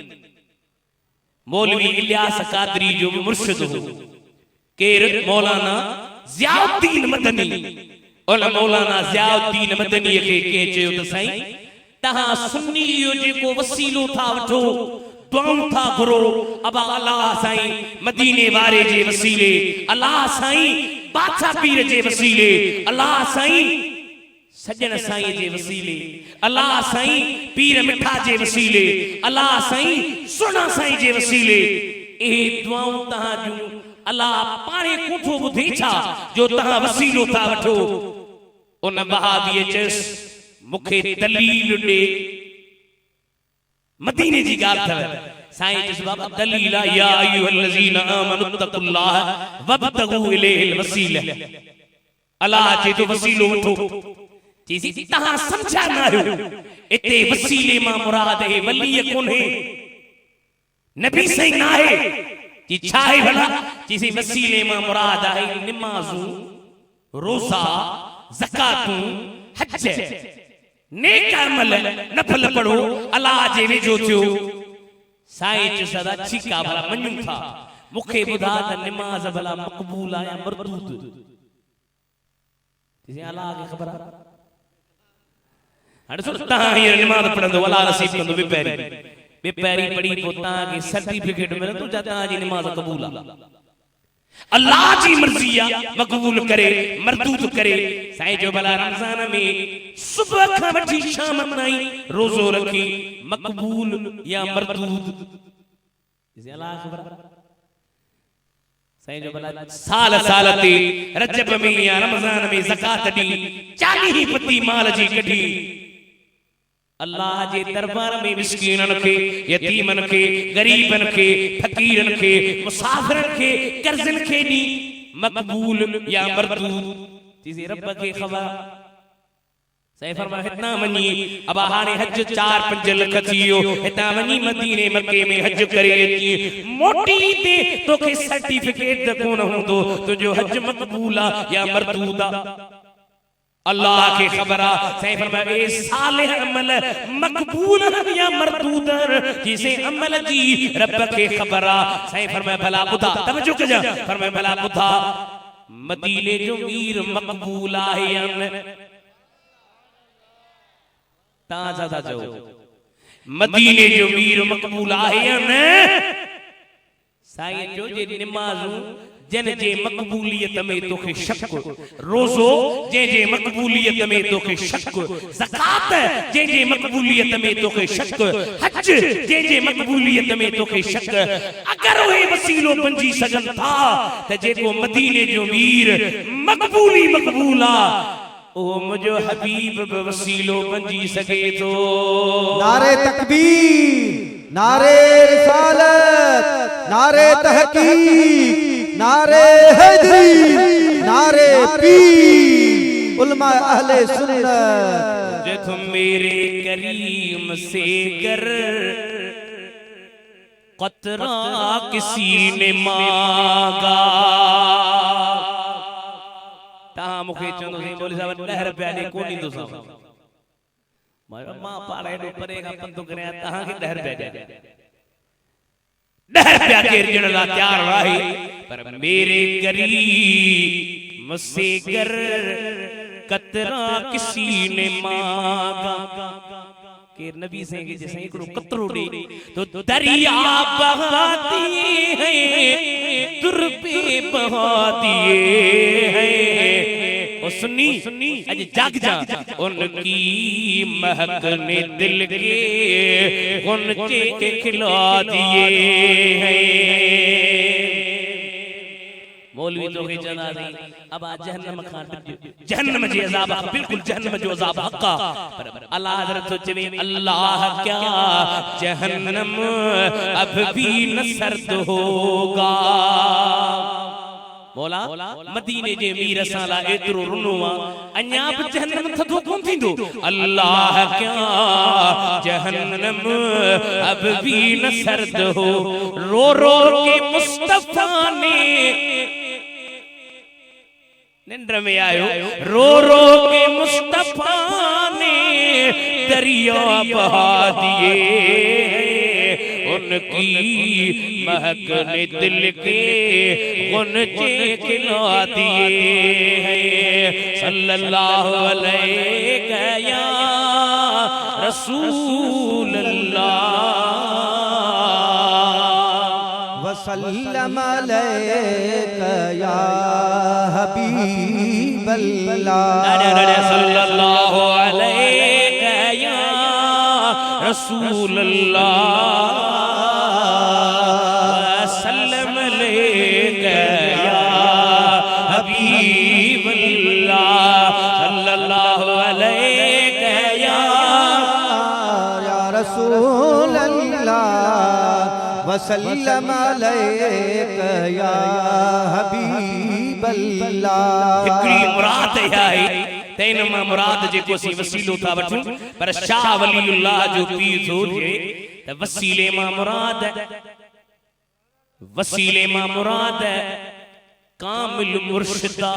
मौलवी इलियास कादरी जो मुर्शिद हो केर मौलाना ज़ियाउद्दीन मदनी और मौलाना ज़ियाउद्दीन मदनी के चयो त साईं तहां सुन्नी जो जेको वसीलो था वठो दुआऊं था घुरो अबा अल्लाह साईं मदीने वारे जे वसीले अल्लाह साईं बादशाह पीर जे वसीले अल्लाह साईं सजन साईं जे वसीले अल्लाह साईं पीर मिठा जे वसीले अल्लाह साईं सुना साईं जे वसीले ए दुआऊं तहां जूं अल्लाह पाणे कोठो ॿुधी छा जो तहां वसीलो था वठो उन बहादीअ चयसि मूंखे दलील ॾे मदीने जी ॻाल्हि अथव साईं चयसि बाबा दलील या अय्युहल्लज़ीना आमनू तक़ुल्लाह वब्तगू इलैहिल वसीला अल्लाह जे तो वसीलो वठो चीज़ी तहां समझा न आहियो इते वसीले मां मुराद है वली कोन्हे नबी साईं न आहे जी छा है भला चीज़ी वसीले मां मुराद है नमाज़ूं रोज़ा ज़कातूं हज नेक अमल नफल पढ़ो अल्लाह जे वेझो थियो साईं चयो सदा ठीका भला मञूं था मूंखे ॿुधा त नमाज़ भला मक़बूल आहे या मरदूद चीज़ी अल्लाह खे ख़बर आहे हाणे सुन तहां हीअ नमाज़ पढ़ंदो अल्लाह नसीब कंदो ॿिपैरी पढ़ी पोइ तव्हांखे सर्टिफिकेट मिलंदो जा तव्हांजी नमाज़ क़बूल आहे अल्लाह जी मर्ज़ी आहे मक़बूल करे मरदूद करे साईं जो भला रमज़ान में सुबह खां वठी शाम ताईं रोज़ो रखी मक़बूल या मरदूद इसे अल्लाह ख़बर साईं जो भला साल साल ते रजब में या रमज़ान में ज़कात दी 40 पती माल जी कढी अल्लाह जे दरबार में मिस्कीनन के यतीमन के गरीबन के फकीरन के मुसाफिरन के कर्जन के दी मकबूल या मरदूद चीज़ रब के खबर सही फरमा हितां वञी अब हाणे हज 4-5 लख थियो हितां वञी मदीने मक्के में हज करे अची मोटी ते तोखे सर्टिफिकेट त कोन हूंदो तुंहिंजो हज मक़बूल आ या मरदूद आ अल्लाह के खबर आ सही फरमा ए सालिह अमल मक़बूल या मरदूद जिसे अमल जी रब के खबर आ सही फरमा भला ॿुधा तवज्जो कजा फरमा भला ॿुधा मदीने जो मीर मक़बूल आहे या न ताजा था चओ मदीने जो मीर मक़बूल आहे या न साईं जो जे नमाज़ूं जन जे मक़बूलियत में तोखे शक रोज़ो जे मक़बूलियत में तोखे शक ज़कात जे मक़बूलियत में तोखे शक हज जे मक़बूलियत में तोखे शक अगर ओहे वसीलो बणजी सघन था त जेको मदीने जो मीर मक़बूल आ ओ मुझो हबीब बि वसीलो बणजी सके तो नारे तकबीर नारे रिसालत नारे तहकीक नारे हैदरी नारे पीर उलमा अहले सुन्नत जो तुम मेरे करीम से कर कतरा किसी ने मांगा ता मुखे चंदो सी बोली साहब 10 रुपया ने कोनी दो साहब मां पाड़े नो परे का पंतो करे ता के 10 रुपया दे 10 रुपया के जणला तैयार रही पर मेरे करीम से कर कतरा किसी ने मांगा के नबी से के जैसे एकड़ो कतरो दे तो दरिया बहा दिए हैं तुर पे बहा दिए हैं ओ सुन्नी अज जाग जा उनकी महक ने दिल के गुनचे खिला दिए हैं मौलवी तो के जना दी अब आ जहन्नम खां जहन्नम जे अजाब बिल्कुल जहन्नम जो अजाब हक्का पर अल्लाह हजरत तो चवे अल्लाह क्या जहन्नम अब भी न सर्द होगा मौला मदीने जे मीर साला एतरो रुनवा अन्या भी जहन्नम थदो कोन थींदो अल्लाह क्या जहन्नम अब भी न सर्द हो रो रो के मुस्तफा ने निंद्र में आयो रो रो के मुस्तफा ने दरिया बहा दिए उनकी महक ने दिल के गुनचे खिला दिए हैं सल्लल्लाहु अलैहि या रसूल अल्लाह वसल्लम अलैका या हबीब अल्लाह सल्लल्लाहु अलैहि या रसूल अल्लाह सल्लम अलैका या हबीब अल्लाह सल्लल्लाहु अलैहि या रसूल अल्लाह वसल्लम अलैका या हबीब अल्लाह हिकड़ी मुराद है तैन मां मुराद जेको सी वसीलो था वठूं पर शाह वलीउल्लाह जो पीर थो जे त वसीले मां मुराद कामिल मुर्शिदा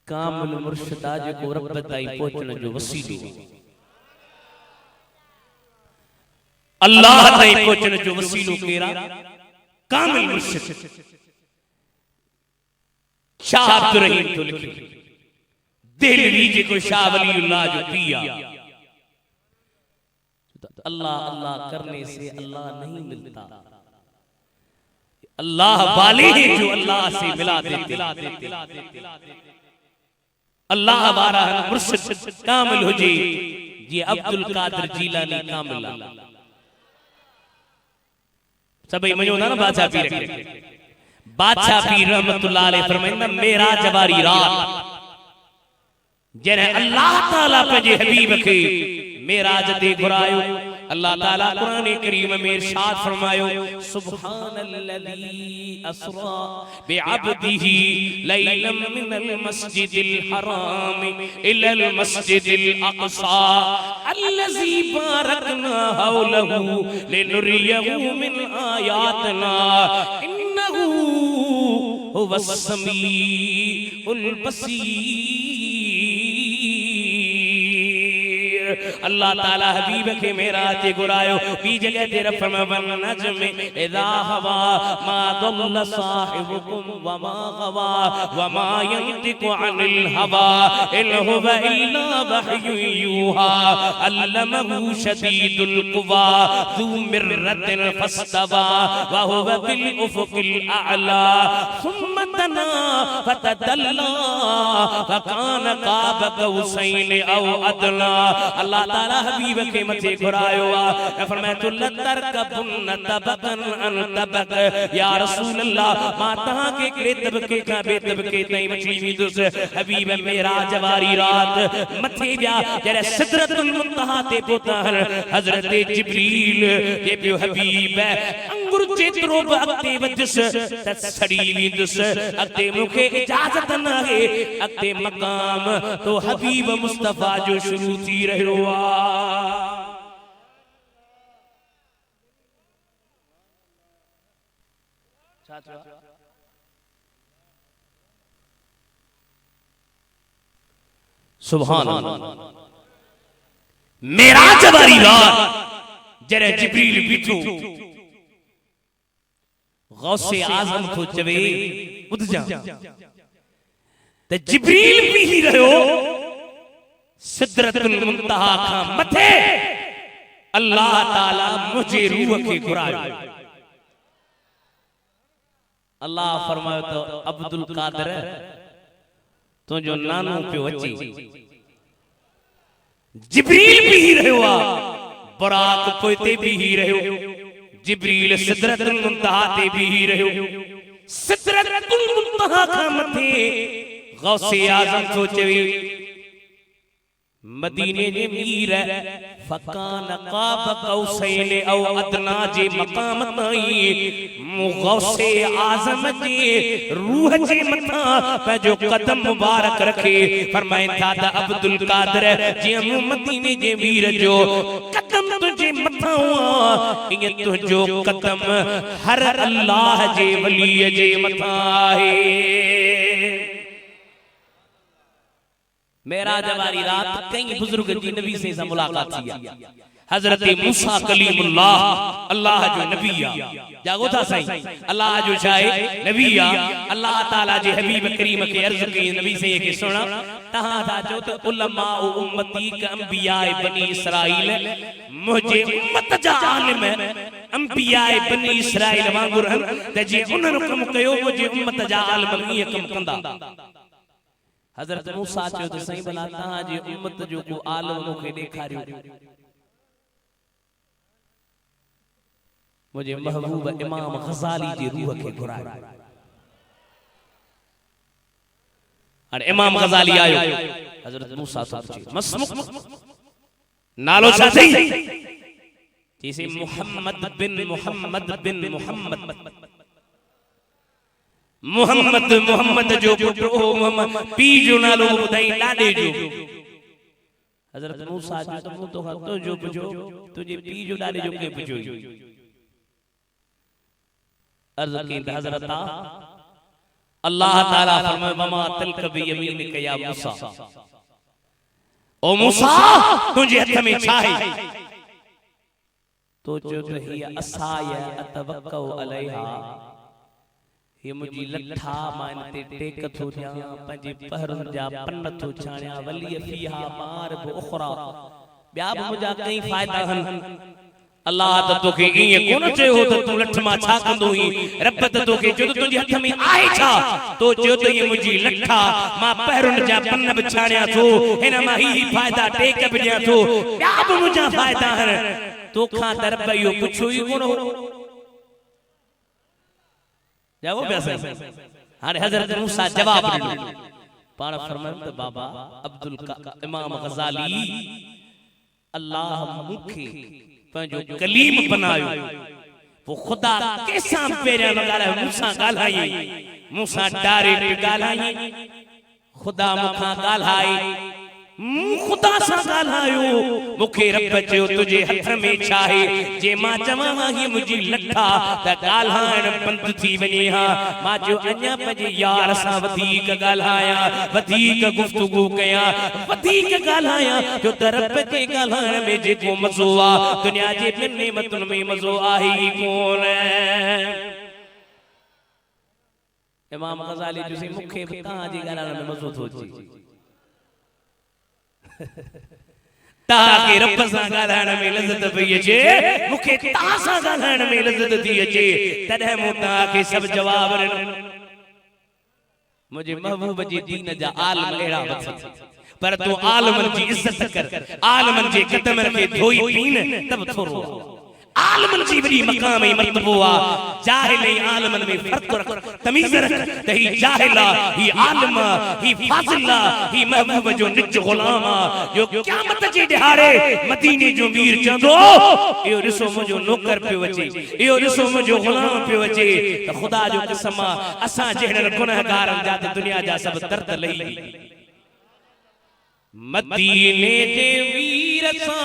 कामिल मुर्शिदा जेको रब ताईं पहुचण जो वसीलो अल्लाह ताईं पहुचण जो वसीलो केरा कामिल मुर्शिद शाह अब्दुल रहीम तो लिखे दिलवी जेको शाह वलीउल्लाह जो पिया अल्लाह अल्लाह करने से अल्लाह नहीं मिलता अल्लाह वाले हैं जो अल्लाह से मिला देते अल्लाह वाला मुर्शिद कामिल हो जी ये अब्दुल कादिर जीलानी कामिल सभी मजो ना बादशाह पीर रहमतुल्लाह अलैहि फरमाइंदा मेराज वारी रात जने अल्लाह ताला पंहिंजे हबीब खे मेराज ते घुरायो अल्लाह ताला कुरान करीम में इरशाद फरमायो सुब्हानल्लज़ी अस्रा बिअब्दिही लैलन मिनल मस्जिदिल हराम इलल मस्जिदिल अक़सा अल्लज़ी बारकना हौलहु लिनुरियहु मिन आयातिना इन्नहु हुवस समीउल बसीर। अल्लाह ताला हबीब के मेराज गुरायो की जगह तेरा फरमान नजम इदा हवा मा दल्ल साहिबुकुम व मा गवा व मा यंतिकु अनिल हवा इन हुवा इल्ला वहयु यूहा अल्लमहु शदीदुल कुवा ज़ू मिर्रतिन फस्तवा व हुवा बिल उफुकिल अअला सुम्मा तना फतदल्ला फकान काब कौसैन औ अदला। अल्लाह ताला हबीब के मथे घुरायो आ फरमाया तो लतर कबुन तबकन अन तबक या रसूल अल्लाह मा तहा के करे तबके का बे तबके तई मछली विदुस हबीब मेराज वारी रात मथे व्या जरे सिदरतुल मुंतहा ते पहुता हजरत जिब्रील के पियो हबीब अंगुर जेतरो अगते वदस तसड़ी विदुस अगते मुखे इजाजत न है अगते मकाम तो हबीब मुस्तफा जो शुरू थी रहो सुभान मेराज वारी रात जरे जिब्रील बिठो गौसे आजम को चवे उठ जा ते जिब्रील भी ही रहो सिदरतुल मुंतहा का मथे अल्लाह ताला मुझे रूह के घुरायो। अल्लाह फरमायो तो अब्दुल कादिर तो जो नानो पे वची जिब्रील भी ही रहो बराक पोते भी ही रहो जिब्रील सिदरतुल मुंतहा ते भी ही रहो सिदरतुल मुंतहा का मथे गौसे आजम को चवी मदीने जे मीर फकान काब कौसैन औ अदना जे मकाम ताई गौसे आजम जे रूह जे मथा पे जो कदम मुबारक रखे फरमाए था अब्दुल कादिर जे मदीने जे मीर जो कदम तुझे मथा हुआ ये तुझो कदम हर अल्लाह जे वली जे मथा है। मेराज वारी रात कई बुजुर्ग जी नबी से मुलाकात थी हजरत मूसा कलीमुल्लाह अल्लाह जो नबी आ जागो था सही अल्लाह जो चाहे नबी आ अल्लाह ताला जे हबीब करीम के अर्ज के नबी से के सुना तहा था जो तो उलमा उम्मती का अंबिया बनी इसराइल मुझे उम्मत जा आलिम अंबिया बनी इसराइल वांगुर ते जे उन्हन कम कयो मुझे उम्मत जा आलिम ई कम कंदा। हजरत मूसा चो तो सही भला तहां जी उम्मत जो को आलम मुखे देखारियो मुझे महबूब इमाम गजाली जी रूह के घुरायो और इमाम गजाली आयो हजरत मूसा साहब मसमुक नालो छा सही जैसे मोहम्मद बिन मोहम्मद बिन मोहम्मद मोहम्मद मोहम्मद जो पुटो मोहम्मद पी जो नालो बुधाई लाडे जो हजरत मूसा जो तो जो बुझो तुझे पी जो लाडे जो के बुझो अर्ज की हजरत अल्लाह ताला फरमाए वमा तलक बियमीनिक या मूसा ओ मूसा तुझे हाथ में छा है तो जो ही असाया अतवक्कउ अलैहा ये मुझी लठा मान ते टेक थो जा पंजे पहरन जा पन थो छाणिया वली फीहा मार उखरा ब्या मुजा कई फायदा हन अल्लाह त तोखे इए कोन चयो त तू लठ मा छा कंदो ही रब त तोखे जो तुझे हथ में आहे छा तो जो त ये मुझी लठा मा पहरन जा पन बिछाणिया थो हिन मा ही फायदा टेक बिया थो ब्या मुजा फायदा हन तो खा तरब यो पुछो ही कोन हो जाओ वैसे हाने हजरत मूसा जवाब ॾिनो पाण फरमायो त बाबा अब्दुल इमाम गजाली अल्लाह मुखे पंहिंजो कलीम बनायो वो खुदा कैसा पेरियां न ॻाल्हायो मूंसां ॻाल्हाई मूंसां डायरेक्ट ॻाल्हाई खुदा मूंखां ॻाल्हाई मूं खुदा सां ॻाल्हायो मूंखे रब चयो तुंहिंजे हथ में छा आहे जे मां चवां ही मुंहिंजी लठा त ॻाल्हाइण बंदि थी वञे हा मां जो अञा पंहिंजे यार सां वधीक ॻाल्हायां वधीक गुफ़्तगू कयां वधीक ॻाल्हायां जो त रब खे ॻाल्हाइण में जेको मज़ो आहे दुनिया जे ॿिनि नेमतुनि में मज़ो आहे ई कोन इमाम ग़ज़ाली ॾिसी मूंखे बि तव्हांजी ॻाल्हाइण में मज़ो थो अचे ताके रब सां ॻाल्हाइण में लज़त पई अचे मूंखे तव्हां सां ॻाल्हाइण में लज़त थी अचे तॾहिं मूं तव्हांखे सभु जवाब ॾिनो मुंहिंजे महबूब जे दीन जा आलम अहिड़ा वथनि पर तूं आलमनि जी इज़त कर आलमनि जे क़दमनि खे धोई पीन तब थोरो आलमन जी बड़ी मकाम है मर्तबो आ जाहिल है आलमन में फर्क रख तमीज रख त ही जाहिला ही आलम ही फाजिला ही महबूब जो निज गुलाम जो क़यामत जे दिहाड़े मदीने जो मीर चंदो इहो ॾिसो मुंहिंजो नौकर पियो अचे इहो ॾिसो मुंहिंजो गुलाम पियो अचे त खुदा जो कसम असां जहिड़नि गुनहगारनि जा त दुनिया जा सभु दर्द लही मदीने जे वीर सां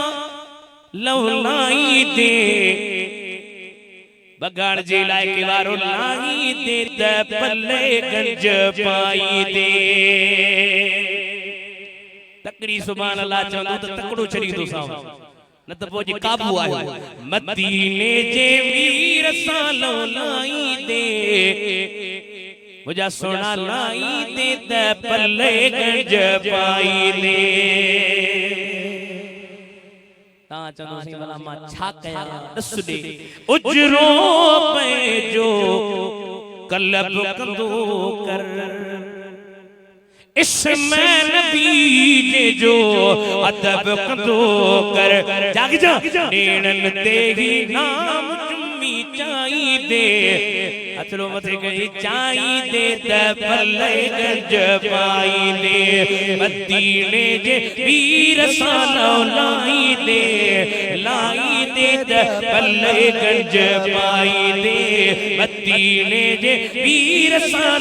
लवलाई दे बगाड़ जे लाइके वारो लाई दे त पल्ले गंज पाई दे तकड़ी सुभान अल्लाह चवंदो त तकड़ो छड़ी दो सां न त पोइ जी काबू आयो मदीने जे वीर सां लवलाई दे मुझा सोना लाई दे त पल्ले गंज पाई दे चनो सी वाला मां छा कया दस दे उजरो पे जो कलब कंदो कर इसमें नबी जे जो अदब कंदो कर जाग जा नेणन ते ही नाम चुम्मी चाई दे अचलो मथे कही चाई दे त पल्ले गंज पाई दे मदीने जे वीर सां लाई दे त पल्ले गंज पाई दे मदीने जे वीर सां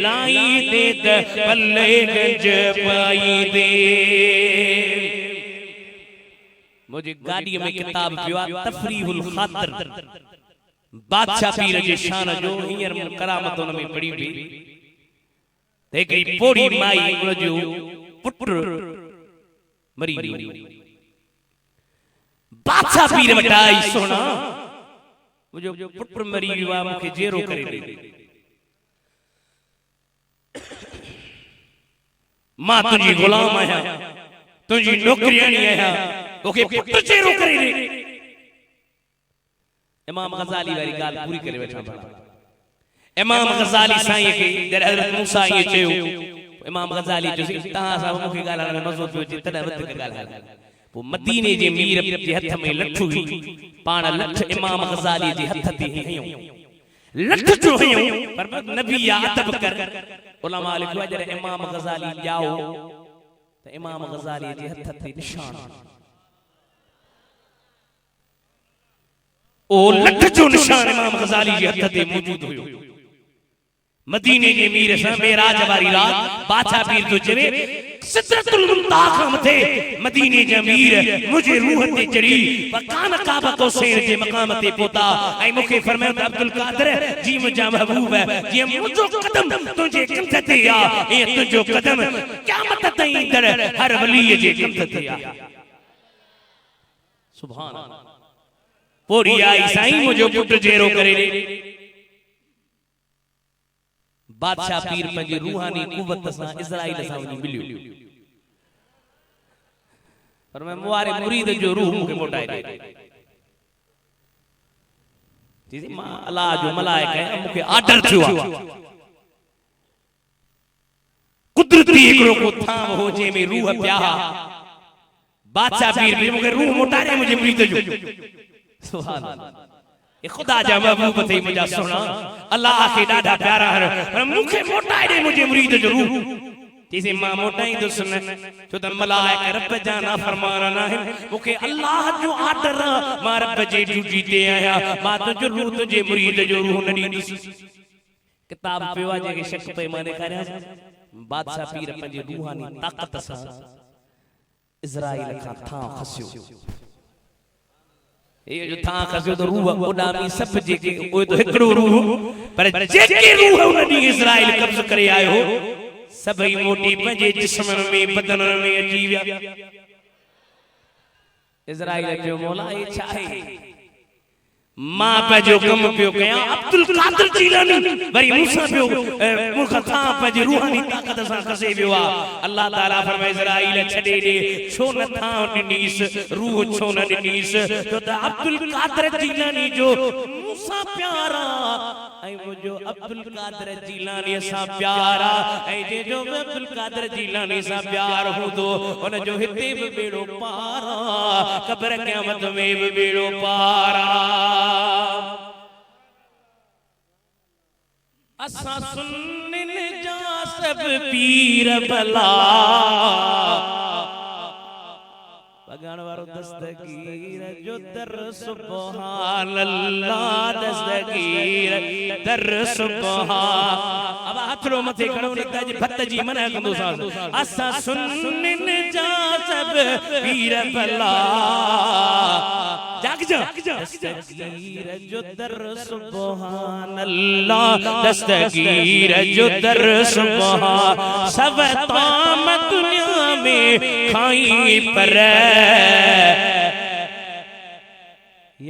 लाई दे त पल्ले गंज पाई दे मुझे गाड़ी में किताब पियो तफरीहुल खातिर बादशाह पीर जे शान जो हींअर करामत उन में पढ़ी हुई त हिकिड़ी पोड़ी माई उन जो पुटु मरी वियो बादशाह पीर वटि आई सोना मुंहिंजो पुटु मरी वियो आहे मूंखे जेरो करे ॾे मां तुंहिंजी गुलाम आहियां तुंहिंजी नौकरियाणी आहियां तोखे पुटु जेरो करे ॾे इमाम ग़ज़ाली वाली गाल पूरी करे बैठा इमाम ग़ज़ाली साईं के जॾहिं हज़रत मूसा ये चयो इमाम ग़ज़ाली जो तहां सां मूंखे ॻाल्हाइण में मज़ो पियो अचे तॾहिं वधीक ॻाल्हायो पोइ मदीने जे मीर जे हथ में लठ हुई पाण लठ इमाम ग़ज़ाली जे हथ ते हयूं लठ जो हयूं पर नबी या अदब कर उलमा लिखो आहे जॾहिं इमाम ग़ज़ाली ॼाओ त इमाम ग़ज़ाली जे हथ ते निशान ओ लठ जो निशान इमाम ग़ज़ाली जे हथ ते मौजूद हुयो मदीने जे मीर सां मेराज वारी रात बादशाह पीर जो चवे सिदरतुल मुंतहा खां मथे मदीने जे मीर मुझे रूह ते चढ़ी वकान काबा कौसैन जे मकाम ते पहुता ऐं मूंखे फरमायो त अब्दुल कादिर जी मुंहिंजा महबूब जीअं मुंहिंजो कदम तुंहिंजे कंध ते आहे ऐं तुंहिंजो कदम क़यामत ताईं ईंदड़ हर वलीअ जे कंध ते आहे सुभान अल्लाह पोड़ी आई साईं मुझो पुट जेरो करे बादशाह पीर पंहिंजी रूहानी कुवत सां इज़राइल सां वञी मिलियो पर मैं मुआरे मुरीद जो रूह मूंखे मोटाए ॾे जी मां अल्लाह जो मलाइका है मूंखे आर्डर थियो आहे कुदरती हिकिड़ो को थाम हो जंहिंमें रूह पिया बादशाह पीर मूंखे रूह मोटाए ॾे मुंहिंजे मुरीद जो सुभान अल्लाह ए खुदा जा महबूब थे मुझा सोना अल्लाह के ॾाढा प्यारा पर मूंखे मोटाए ॾे मुंहिंजे मुरीद जो रूह किसी मां मोटाई दुसन तो त मलाइक रब जा नाफरमान है मुखे अल्लाह जो आर्डर मां रब जे ड्यूटी ते आया मां तुझो रूह तुझे मुरीद जो रूह न ॾींदुस किताब पियो जे शक पे माने करया बादशाह पीर पंजे रूहानी ताकत सा इज़राइल का था खसियो ये जो था खसियो तो रूह उडामी सब जेके ओ तो एकड़ो रूह पर जेके रूह उन इज़राइल कब्ज करे आयो सभई मोटी पंजे जिस्म में बदन में अची विया इज़राइल जो मौला ये चाहे मां पंहिंजो कम पियो कया अब्दुल कादिर जीलानी वरी मूसा पियो मुख था पंहिंजी रूहानी ताकत सां कसे वियो अल्लाह ताला फरमाए इज़राइल छॾे ॾे छो न था ॾिनीस रूह छो न ॾिनीस तो त अब्दुल कादिर जीलानी जो मूसा प्यारा ऐं मुंहिंजो अब्दुल कादिर जीलानी सां प्यारा ऐं जो अब्दुल कादिर जीलानी सां प्यार हूंदो उन जो हिते भी बेड़ो पारा क़ब्र क़यामत में भी बेड़ो पारा असा सुनन जा सब पीर भला पगान वारो दस्तगीर जो दर सुभान अल्लाह दस्तगीर दर सुभान अब हाथरो मथे खड़ो न तज भत जी मना कंदो सा असा सुनन जा सब पीर भला जाग जा दस्तगीर जो दर सुभान अल्लाह दस्तगीर जो दर सुभान सब ताम दुनिया में खाई पर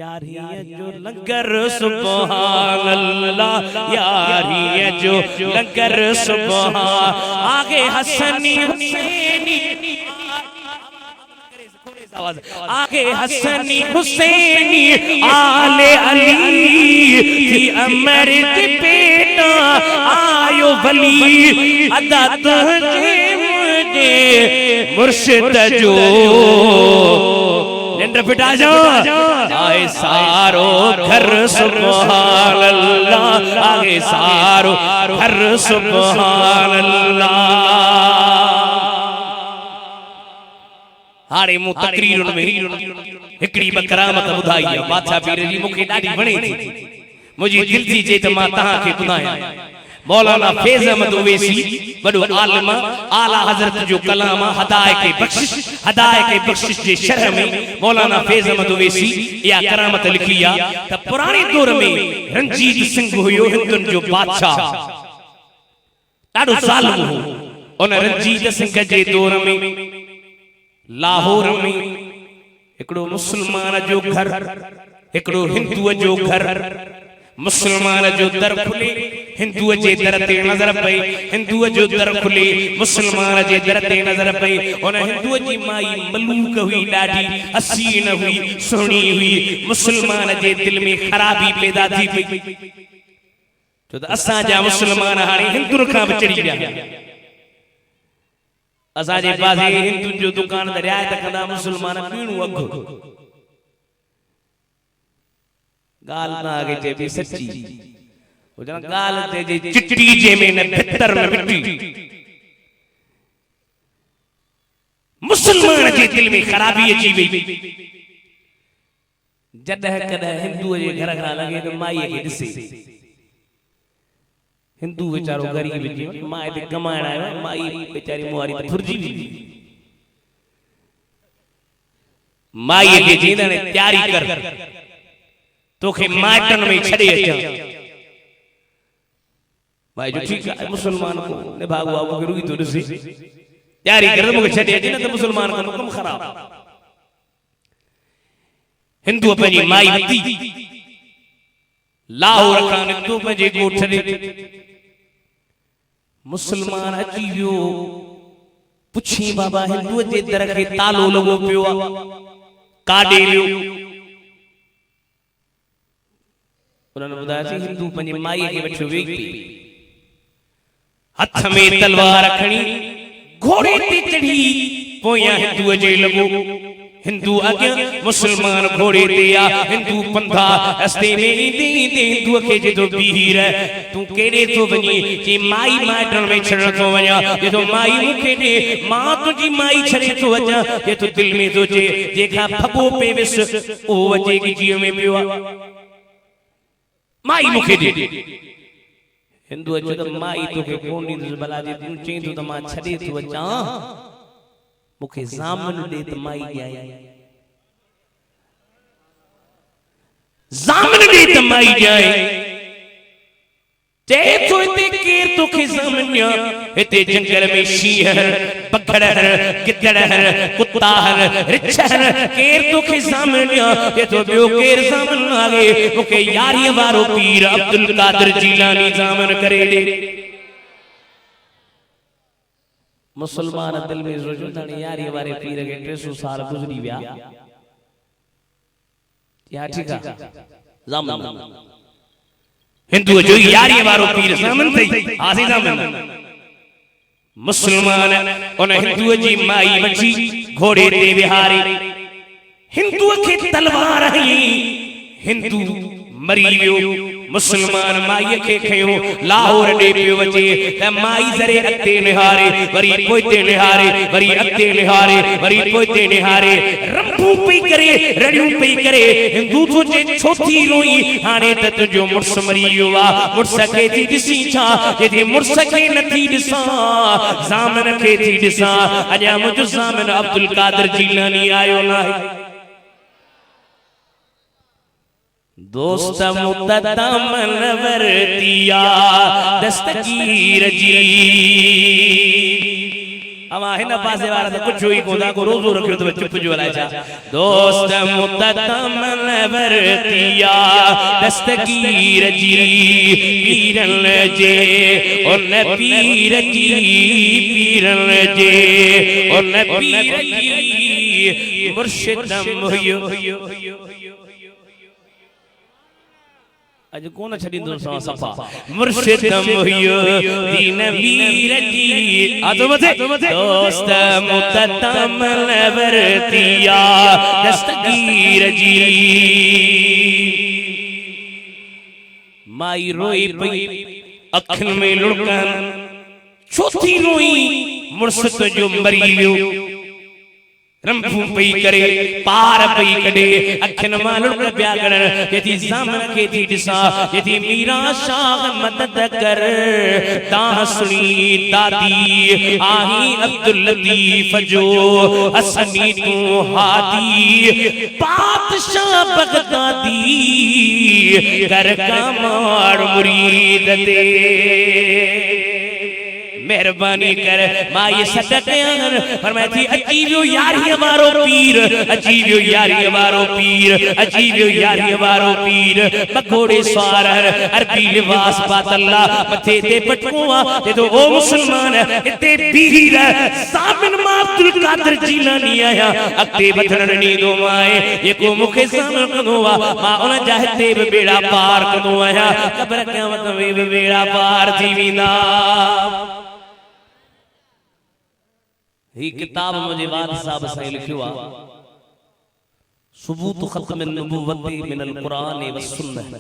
यारी जो लंगर सुभान अल्लाह यारी जो लंगर सुभान आगे हसनी हुसैनी आगे हसनी हुसैनी आले अली थी अमृत पेटा आयो वली अदा तुझे मुझे मुर्शिद जो निंद्र पिटा जा आए सारो घर सुभान अल्लाह आगे सारो घर सुभान अल्लाह हारे मु तकरीरुन में हिकड़ी बकरामत बुधाई बादशाह पीर जी मुखे ॾाढी वणे थी मुजी दिल जी जे त मां तहां खे बुधाया मौलाना फैज़ अहमद ओवैसी वडो आलिम आला हजरत जो कलाम हदाए के बख्शिश जे शरह में मौलाना फैज़ अहमद ओवैसी या करामत लिखी आ त पुराने दौर में रंजीत सिंह हुयो हिंदुन जो बादशाह ॾाढो ज़ालिम हो उन रंजीत सिंह जे दौर में लाहौर में एकड़ो मुसलमान जो घर एकड़ो हिंदू जो घर मुसलमान जो दर खुले हिंदू जे दर ते नजर पई हिंदू जो दर खुले मुसलमान जे दर ते नजर पई उन हिंदू जी माई मलूक हुई ॾाढी हसीन हुई सोहणी हुई मुसलमान जे दिल में खराबी पैदा थी पई तो असा जा मुसलमान हाणे हिंदुन खां विचड़ी विया असा जे पासे हिंदुन जो दुकान ते रियायत कंदा मुसलमान पीणू अघ गाल ना आगे जे भी सच्ची हो जना गाल ते जे चिट्टी जे में न भितर न मिट्टी मुसलमान जे दिल में खराबी अची वई जडह कदह हिंदू जे घर खां लगे तो माई के दिसे हिंदू बेचारो गरीब जी माए ते कमाइण आयो माई बेचारी मुहारी त फुरजी वी माई के जींदे तैयारी कर तोखे माटन में छड़े अचा भाई जो ठीक है मुसलमान को ने भागो आगो के रुई तो दसी तैयारी कर मुके छड़े अचे न तो मुसलमान का कम खराब हिंदू पंजी माई वती लाहौर खान तो पंजे गोठ दे मुसलमान अची वियो पुछी बाबा हिंदू जे दर के तालो लगो पियो काडे लियो उन्होंने बताया हिंदू पंजी माई के बच्चों वेग पे हथ में तलवार रखनी घोड़े ते चढ़ी पोया हिंदू जे लगो हिंदू अॻियां मुसलमान घोड़े ते आ हिंदू पंधा रस्ते में ईंदे ईंदे हिंदू खे जेतो बीही रह तूं केड़े तो वञी जे माई माइटन में छॾण तो वञा जेतो माई मूंखे ॾे मां तुंहिंजी माई छॾे तो वञा जेतो दिल में तो चे जेका फबो पे विस ओ वजे की जीव में पियो आ माई मूंखे ॾे हिंदू अचो त माई तोखे कोन ॾींदुसि भला जे तूं चईं तो त मां छॾे तो अचां मुखे ज़ामन दे त माई जाए ज़ामन दे त माई जाए ते तो इते केर तो खे ज़ामन्या इते जंगल में शींह बकड़ गिदड़ कुत्ता रिछ केर तो खे ज़ामन्या ये तो बियो केर ज़ामन आगे मुखे यारी वारो पीर अब्दुल कादिर जीलानी ज़ामन करे दे मुसलमान दिल में सोचो ताणी यारी वारे पीर के 300 साल गुजरी विया या ठीक है ज़ामन हिंदू जो यारी वारो पीर ज़ामन थई आसी ज़ामन मुसलमान उन हिंदू जी माई बची घोड़े ते विहारे हिंदू के तलवार हई हिंदू मरी वियो मुसलमान माई के खयो लाहौर दे पियो वजे त माई जरे अते निहारे वरी पोइते निहारे वरी अते निहारे वरी पोइते निहारे रंभू पई करे रड़ियूं पई करे हिंदू तो जे छोथी रोई हाने त तुजो मुर्स मरी वियो आ मुर्स के थी दिसी छा जे मुर्स के नथी दिसा ज़ामन के थी दिसा अजा मुजो ज़ामन अब्दुल कादिर जीलानी आयो ना दोस्त मुतदा मनवरतिया दस्तगीर जी अमा हिन पासे वारा तो कुछ ही कोदा को रोजो रखियो तो चुप जो वाला छा दोस्त मुतदा मनवरतिया दस्तगीर जी पीरन जे उन पीर जी पीरन जे उन पीर जी मुर्शिदम हुयो अज कोन छडींदो सफा मुर्शिदम हुयो दीन वीर जी आतो मथे दोस्त मुतदम लवरतिया दस्तगीर जी माई रोई पई अखन में लुड़कन छोथी रोई मुर्शिद जो मरी वियो रंभू पई करे पार पई कढे अखन मां लुड़क पिया करण जेती ज़ामन के थी दिसा जेती मीरा शाह मदद कर ता सुनी दादी आही अब्दुल लतीफ जो असनी तू हादी बादशाह बगदादी कर कमार मुरीद दे मेहरबानी कर माई सदकयान फरमाई थी अजीबो यारी वारो पीर अजीबो यारी वारो पीर अजीबो यारी वारो पीर बघोड़े सवार अरबी लिबास पातल्ला मथे ते पटकुआ ते तो ओ मुसलमान इते बीही रह ज़ामन मां अब्दुल कादिर जीलानी आया अते वधण नी दो माए एको मुखे सामने कंदो वा मां उन जाहते बेड़ा पार कंदो आया क़ब्र क़यामत में बेड़ा पार थी विंदा ही किताब मुझे वाद साहब से लिखियो आ सबूत खत्म नबुव्वत मिनल कुरान व सुन्नह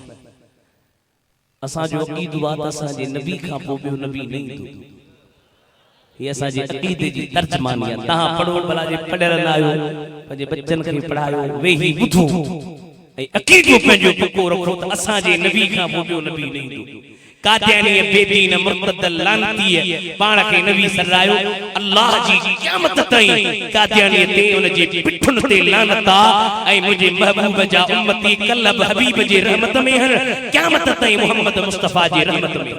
असा जो अकीद बात असा जे नबी का पोबियो नबी नहीं तो ये असा जे अकीदे जी तर्जमानी है ता पढ़ो भला जे पढ़र ना आयो पंजे बच्चन के पढ़ायो वे ही बुधो ए अकीदो पंजो पको रखो त असा जे नबी का पोबियो नबी नहीं तो कादियानी बेदीन मुर्तद लानती है पाण के नबी सरायो अल्लाह जी क़यामत ताईं कादियानी ते उन जे पिठुन ते लानता ऐ मुझे महबूब जा उम्मती कल्ब हबीब जे रहमत में हर क़यामत ताईं मोहम्मद मुस्तफा जे रहमत में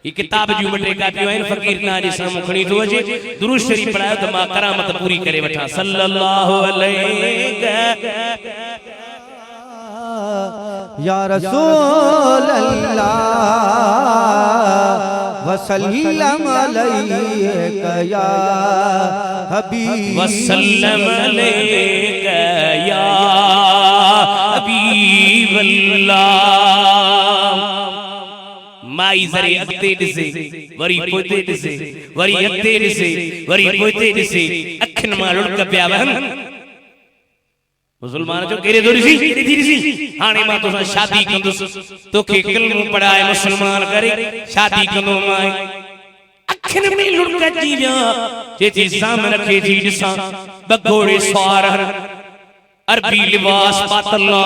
ये किताब जो मटे कापियो आइन फकीर ना जे सामू खणी तो अजे दुरूद शरीफ पढ़ायो त मां करामत पूरी करे वठा सल्लल्लाहु अलैहि या रसूल अल्लाह वसल्लम अलैका या हबीब वसल्लम अलैका या हबीब अल्लाह माई जरे अते दिसे वरी पोते दिसे वरी अते दिसे वरी पोते दिसे अखन मां लुड़क पिया वहन मुसलमान जो केरे दोरी सी केरे धीरी सी हाणे मां तो शादी कंदुस तोखे कलमो पढ़ाए मुसलमान करे शादी कंदो मां अखन में लुड़क जी विया जेती सामने रखे जी दिसा बगोड़े सवार अरबी लिबास पातला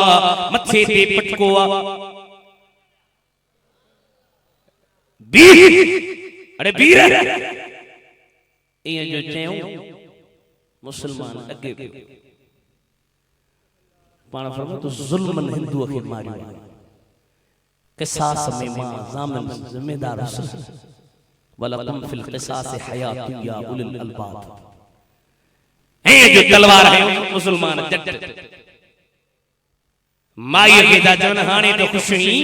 मथे ते पटकोआ बीर अरे बीर ये जो चयो मुसलमान अगे पाण फरमा तो जुल्मन हिंदू के मारियो किसास में मां जामन जिम्मेदार वलकुम फिल क़िसास हयातु या उलिल अलबाब है जो तलवार है मुसलमान जट माई के दाजन हाने तो खुश ही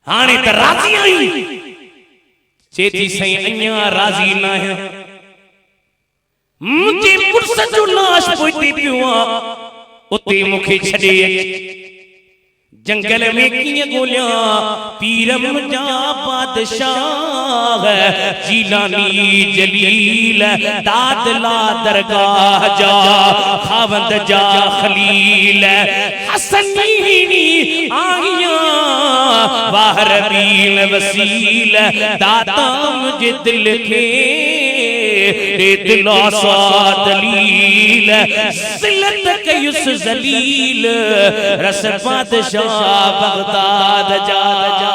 हाने तो राजी आई चेती सही अन्या राजी ना है मुझे पुरस जो लाश पोईती पियो उते मुखे छड़े जंगल में किए गोलियां पीरम जा बादशाह जीलानी जलील दादला दरगाह जा खावंद जा खलील हसनी आइया बाहर बील वसील दाता मुझे दिल के दिला सा दलील सिलत कयुस जलील रस बादशाह बगदाद जा जा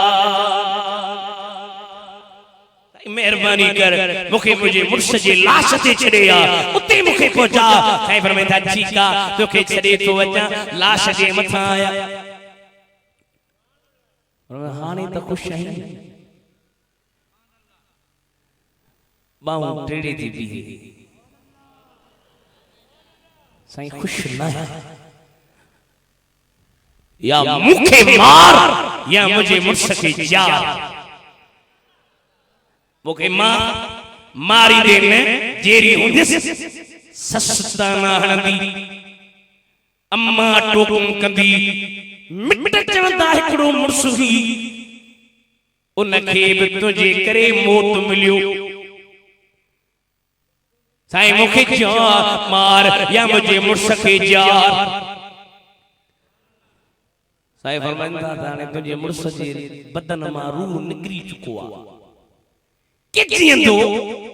मेहरबानी कर मुखे मुझे मुर्शद जी लाश ते छड़िया उते मुखे पहुंचा साईं फरमाए था ठीका तोखे छड़े तो वचा लाश जे मथा आया हाने तो खुश है बाऊ टेढ़ी थी भी साईं खुश ना है या मुखे मार या मुझे मुर्शद के जा मुखे मार मारी दे में जेरी हुंदिस सस्ताना हणंदी अम्मा टोकुम कंदी मिट चवंदा हिकड़ो मुर्स ही उनखे भी तुझे करे मौत मिलियो साईं मुखे जा मार या मुझे मुर्स के जार साईं फरमाइंदा ताने तुझे मुर्स जे बदन मां रूह निकरी चुको आ के जियंदो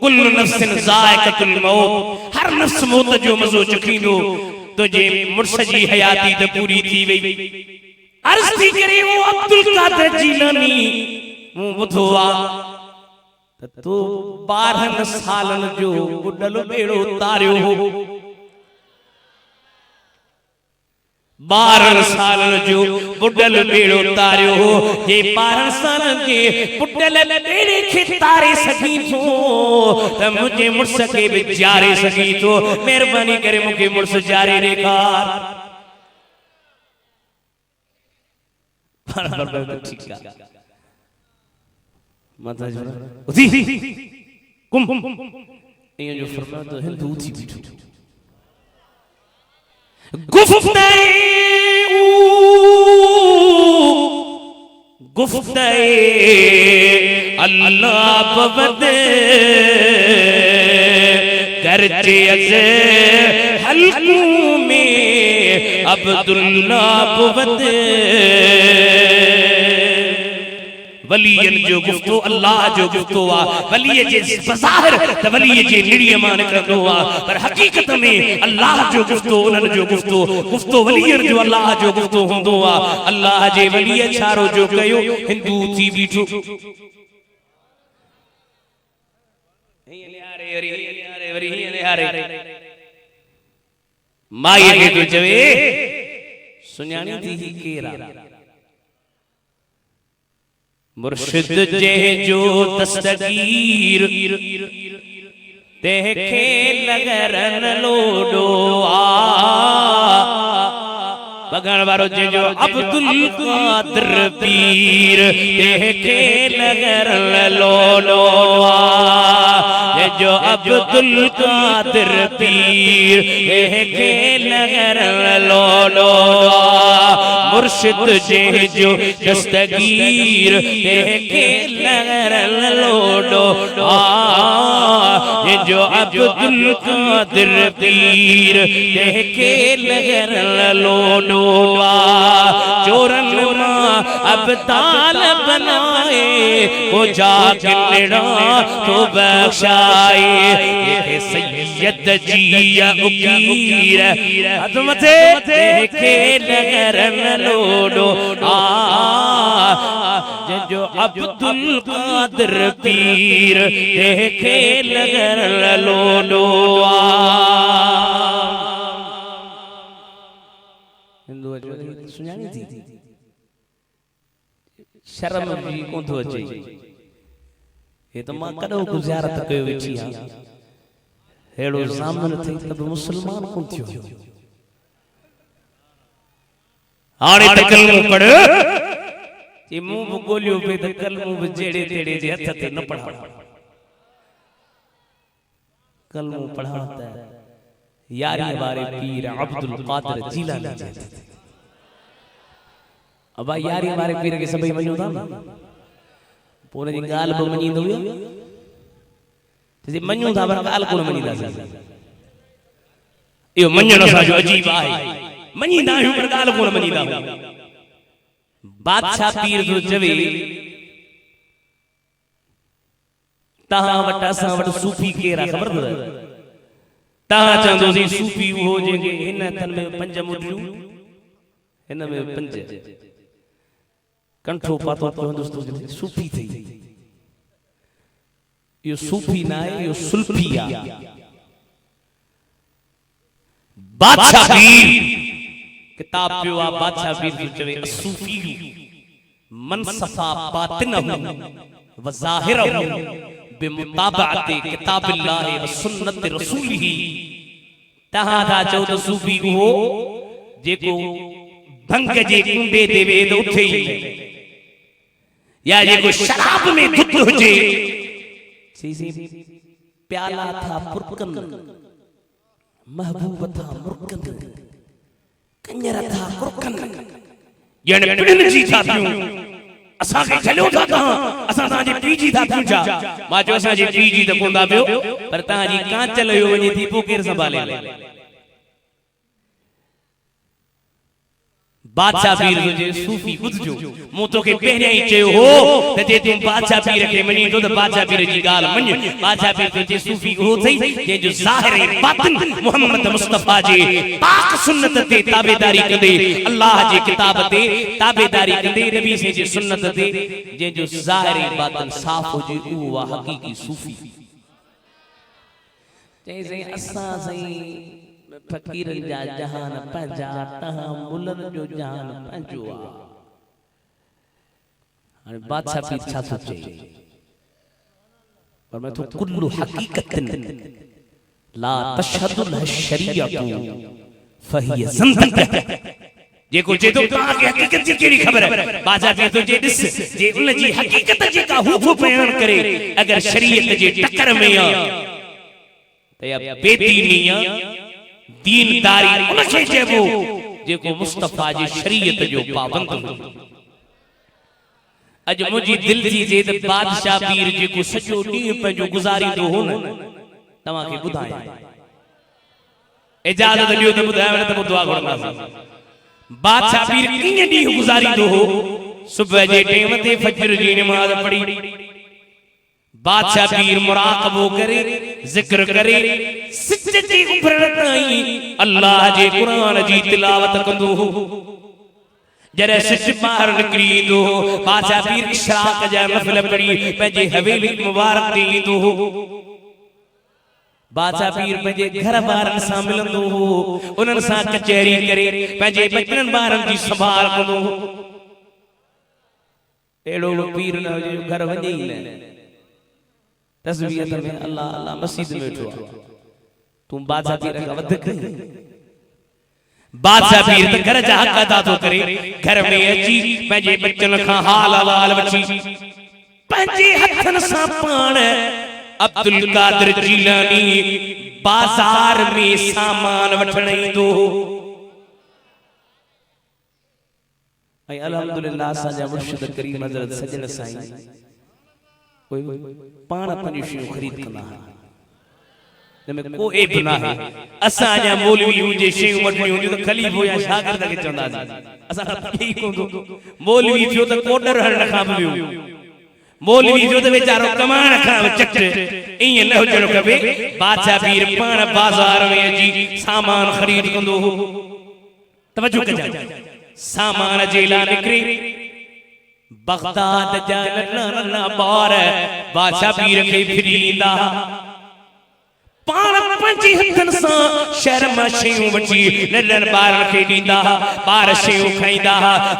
कुल्लु नफ्सिन ज़ाइक़तुल मौत हर नफ्स मौत जो मज़ो चखींदो तुझे मुर्स जी हयाती त पूरी थी वई अर्ज़ थी करे वो अब्दुल कादिर जीलानी मूं ॿुधो आ त तू 12 सालन जो बुडल बेड़ो तारियो हो 12 सालन जो बुडल बेड़ो तारियो हो ये 12 सालन के बुडल बेड़े खे तारे सकी थो त मुझे मुर्स के भी जारे सकी थो मेहरबानी करे मुखे मुर्स जारे रेखार ठीक है माता जी उठी कुम ये जो फरमाया तो हिंदू थी बिठो गुफ्ते अल्लाह बवदे करचे अज़े हल्कू में अब्दुल्ला बवदे वलियन जो गुफ्तो अल्लाह जो गुफ्तो आ वली जे बज़ाहिर त वली जे निड़िय मान निकरंदो आ पर हकीकत में अल्लाह जो गुफ्तो उनन जो गुफ्तो वलियन जो अल्लाह जो गुफ्तो होंदो आ अल्लाह जे वली छारो जो कयो हिंदू थी बीठो माई के तो चवे सुञाणी थी केरा मुर्शिद जे जो दस्तगीर देखे लगरन लोडो आ बगण वारो जो अब्दुल कादिर पीर देखे नगर लोलो जो अब्दुल कादिर पीर देखे नगर लोलो मुर्शिद जे जो दस्तगीर देखे नगर लोलो ये जो अब्दुल कादिर पीर देखे नगर लोलो चोरन अब ताल बनाए वो जाके निड़ा तो बख्शाए ये सैयद जिया उकीर अदमते देखे नगर लोडो जो अब्दुल कादिर पीर देखे नगर लोडो सुञाणी थी शर्म जी कोन थो अचे हे त मां कॾो गुज़ारत कयो वेठी आ हेड़ो ज़ामन थी त मुसलमान कोन थियो हाणे त कलमो पढ़ जे मुंह बि ॻोल्हियो पे त कलमो बि जेड़े तेड़े जे हथ ते न पढ़ा कलमो पढ़ा त यारी वारे पीर अब्दुल कादिर जीलानी जे अब यारी हमारे पीर के सभई मञो था पोइ जी ॻाल्हि बि मञींदो हुयो ते मञो था पर ॻाल्हि कोन मञींदासीं इहो मञण असांजो अजीब आहे मञींदा आहियूं पर ॻाल्हि कोन मञींदा बादशाह पीर जो चवे तहां वटि असां वटि सूफ़ी केरु आहे ख़बर अथव तहां चवंदोसीं सूफ़ी उहो जेके हिन हथनि में 5 मुंडियूं हिन में 5 कंठो पातो तो सूफी थी यो सूफी ना है यो सुल्फी आ बादशाह पीर किताब पियो आ बादशाह पीर जो चवे सूफी मन सफा बातिनहु व ज़ाहिरहु बिमुताबअति किताबिल्लाह व सुन्नत रसूलिही तहां था चओ त सूफी हो जेको भंग जे कुंडे ते वेद उठे या जेको शराब में धुत हुजे प्याला था पुरकन महबूब था मुरकन कंजर था कुरकन यानी पिड़न जी था पियूं असां के चलो था कहां असां ताजे पीजी था पूछा मां जो असां जे पीजी त कोंदा पियो पर ता जी कांच लयो वने थी पो केर संभाले बादशाह पीर जो सूफी ॿुधजो मूं तोखे पहिरियां ई चयो हो त जे तूं बादशाह पीर खे मञी थो त बादशाह पीर जी ॻाल्हि मञ बादशाह पीर जो जे सूफी उहो अथई जंहिंजो ज़ाहिर ऐं बातिन मुहम्मद मुस्तफ़ा जे पाक सुन्नत ते ताबेदारी कंदे अल्लाह जे किताब ते ताबेदारी कंदे नबी से जे सुन्नत ते जंहिंजो ज़ाहिर ऐं बातिन साफ़ हुजे उहो आहे हक़ीक़ी सूफी चई साईं असां साईं फकीरन जा जहान पंहिंजा तहां मुलन जो जहान पंहिंजो आ हाणे बादशाह पीर छा थो चए पर मैं तो कुल्लु हकीकतन ला तशहदुल शरीअतु फहिय ज़ंदक जेको जे तो तहां के हकीकत जी केड़ी खबर है बादशाह पीर तो जे दिस जे उन जी हकीकत जेका हू बयान करे अगर शरीयत जे टक्कर में आ त या बेदीनी आ दीनदारी उनखे चइबो जेको मुस्तफ़ा जी शरीयत जो पाबंद हो अज मुंहिंजी दिल जी जे त बादशाह पीर जेको सॼो ॾींहुं पंहिंजो गुज़ारींदो हो न तव्हांखे ॿुधायां इजाज़त ॾियो त ॿुधायां न त पोइ दुआ घुरंदासीं बादशाह पीर कीअं ॾींहुं गुज़ारींदो हो सुबुह जे टाइम ते फजर जी नमाज़ पढ़ी बादशाह पीर मुराक़बो करे जिक्र करे सिज जी उभरण ताईं अल्लाह जे कुरान जी तिलावत कंदो हो जरे सिज बाहर निकरी ईंदो हो बादशाह पीर इशराक जा महफिल पढ़ी पंहिंजे हवेली मुबारक ते ईंदो हो बादशाह पीर पंहिंजे घर ॿारनि सां मिलंदो हो उन्हनि सां कचहरी करे पंहिंजे बचड़नि ॿारनि जी संभाल कंदो हो अहिड़ो पीर न हुजे घर वञे ई न तस्वीर में अल्लाह अल्लाह मस्जिद में वेठो तू बादशाह पीर का वध बादशाह पीर त घर जा हक अदा तो करे घर में अची पंहिंजे बच्चन खां हाल अहवाल वठी पंहिंजे हथन सां पाण अब्दुल कादिर जीलानी बाजार में सामान वठण ईंदो ऐं अल्हम्दुलिल्लाह असांजा मुर्शिद करीम हज़रत सजन साईं कोई पाण पंहिंजूं शयूं ख़रीद कंदा जंहिंमें को एब न आहे असांजा मौलवी हुजे शयूं वठणियूं हुजूं त ख़लीफ़ो या शागिर्द खे चवंदासीं असां ई कोन मौलवी थियो त कोडर हणण खां बि वियो मौलवी जो तो बेचारो कमाण खां चट ईअं न हुजणो खपे बादशाह पीर पाण बाज़ार में अची सामान ख़रीद कंदो हो तवज्जो कजो सामान जे लाइ निकिरे बगदाद जा नन्हा नन्हा ॿार बादशाह पीर खे फिरींदा पाण पंहिंजे हथनि सां शहर मां शयूं वठी नंढनि ॿारनि खे ॾींदा ॿार शयूं खाईंदा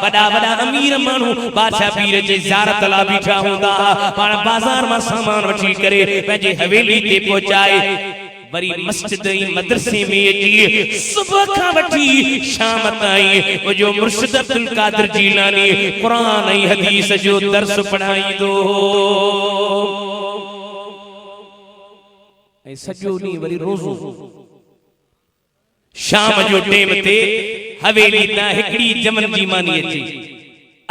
वॾा वॾा अमीर माण्हू बादशाह पीर जे ज़ियारत लाइ बीठा हूंदा पाण बाज़ार मां सामान वठी करे पंहिंजे हवेली ते पहुचाए वरी मस्जिद ऐं मदरसे में अची सुबुह खां वठी शाम ताईं मुंहिंजो मुर्शिद अब्दुल कादिर जीलानी क़ुर ऐं हदीस जो दर्स पढ़ाईंदो ऐं सॼो ॾींहुं वरी रोज़ो शाम जो टेम ते हवेली तां हिकड़ी जमन जी मानी अचे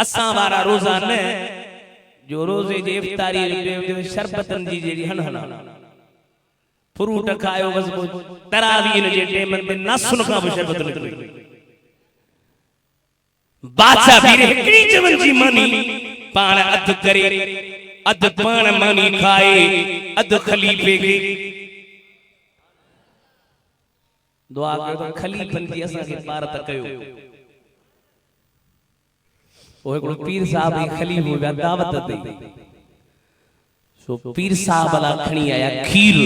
असां वारा रोज़ा न जो रोज़े जे इफ्तारी शरबतन जी जेड़ी हणहणा फ्रूट खायो बस तरावीह जे टेम ते नासुन खां बि शरबत निकरे बादशाह पीर हिकड़ी जमन जी मानी पाण अध करे अध पाण मानी खाए अध खलीफे खे दुआ कयो त खलीफन जी असांखे पार त कयो ओ हिकड़ो पीर साहब ऐं खलीफो विया दावत ते सो पीर साहब ला खणी आया खीर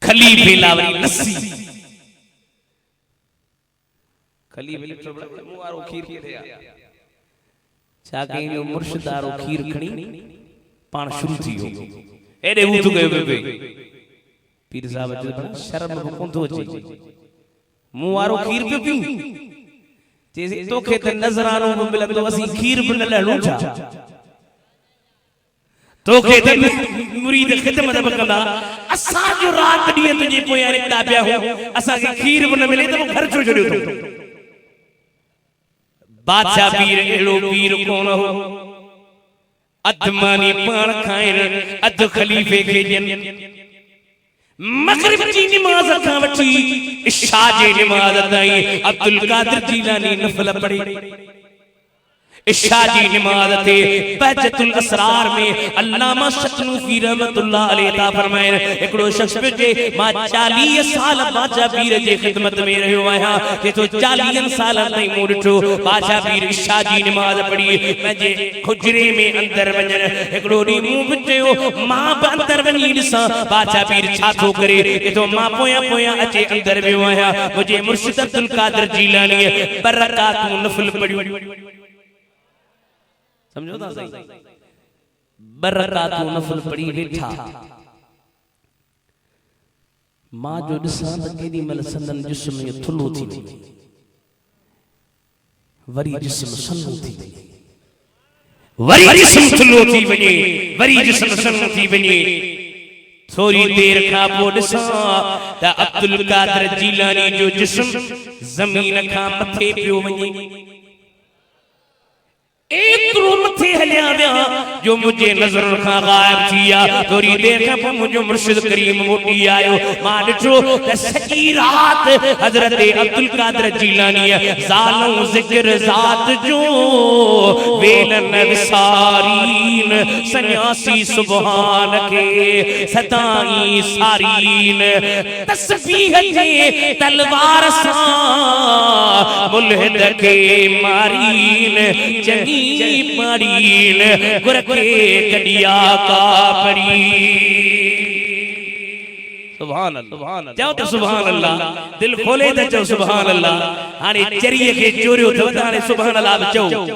खलीफे ला वरी लस्सी खलीफे लिटो मुंह वारो खीर किथे आ छा कयो मुर्शिदारो खीर खणी पाण शुरू थी वियो एडे ऊंधो कयो बे पीर साहब अचे शर्म कोन थो अचे मुंह वारो खीर पियो पी चेसि तोखे त नज़रानो बि मिलंदो असीं खीर बि न लहणो छा तोखे त मुरीद ख़िदमत बि कंदा असां जो रात ॾींहं तुंहिंजे पोयां निकिता पिया हो असांखे खीर बि न मिले त पोइ घर छो छॾियो अथऊं बादशाह पीर अहिड़ो पीर कोन हो अध मानी पाण खाइण अध खलीफे खे ॾियनि मग़रिब जी नमाज़ खां वठी इशा जी नमाज़ ताईं अब्दुल कादिर जीलानी नफ़ल पढ़े इशा जी नमाज़ ते बहजतुल असरार में अल्लामा शतनूफी रहमतुल्लाह अलैह ता फरमाइन एकड़ो शख्स जे मां 40 साल बादशाह पीर जे खिदमत में रहियो आहियां के तो 40 साल ताईं मूं ॾिठो बादशाह पीर इशा जी नमाज़ पढ़ी पंहिंजे हुजरे में अंदर वञण एकड़ो ॾींहुं मूं बि चयो मां बि अंदर वञी ॾिसां बादशाह पीर छा थो करे के तो मां पोयां पोयां अचे अंदर वियो आहियां मुंहिंजे मुर्शिद अब्दुल कादिर जीलानी बरकातूं नफ़ल पढ़ियूं समझो था सही बरकातूं नफ़ल पढ़ी वेठा मां जो ॾिसां त केॾी महिल संदन जिस्म में थुल्हो थी वञे वरी जिस्म सन्नो थी वञे वरी जिस्म थुल्हो थी वञे वरी जिस्म सन्नो थी वञे थोड़ी देर खां पोइ ॾिसां त अब्दुल कादिर जीलानी जो जिस्म ज़मीन खां मथे पियो वञे एतिरो मथे हलिया विया जो मुंहिंजे नज़र खां ग़ाइब थी विया थोरी देर खां पोइ मुंहिंजो मुर्शिद करीम मोटी आयो मां ॾिठो त सॼी रात हज़रत अब्दुल कादिर जीलानी ज़ालूं ज़िक्र ज़ात जो वेलन विसारीन सन्यासी सुभान खे सदाई सारीन तस्बीह जे तलवार सां मुल्हिद खे मारीन चङी पड़ीन गुर के गडिया का पड़ी सुभान अल्लाह जाओ तो सुभान अल्लाह दिल खोले त चओ सुभान अल्लाह हाणे चरीअ खे चोरियो अथव त हाणे सुभान अल्लाह बि चओ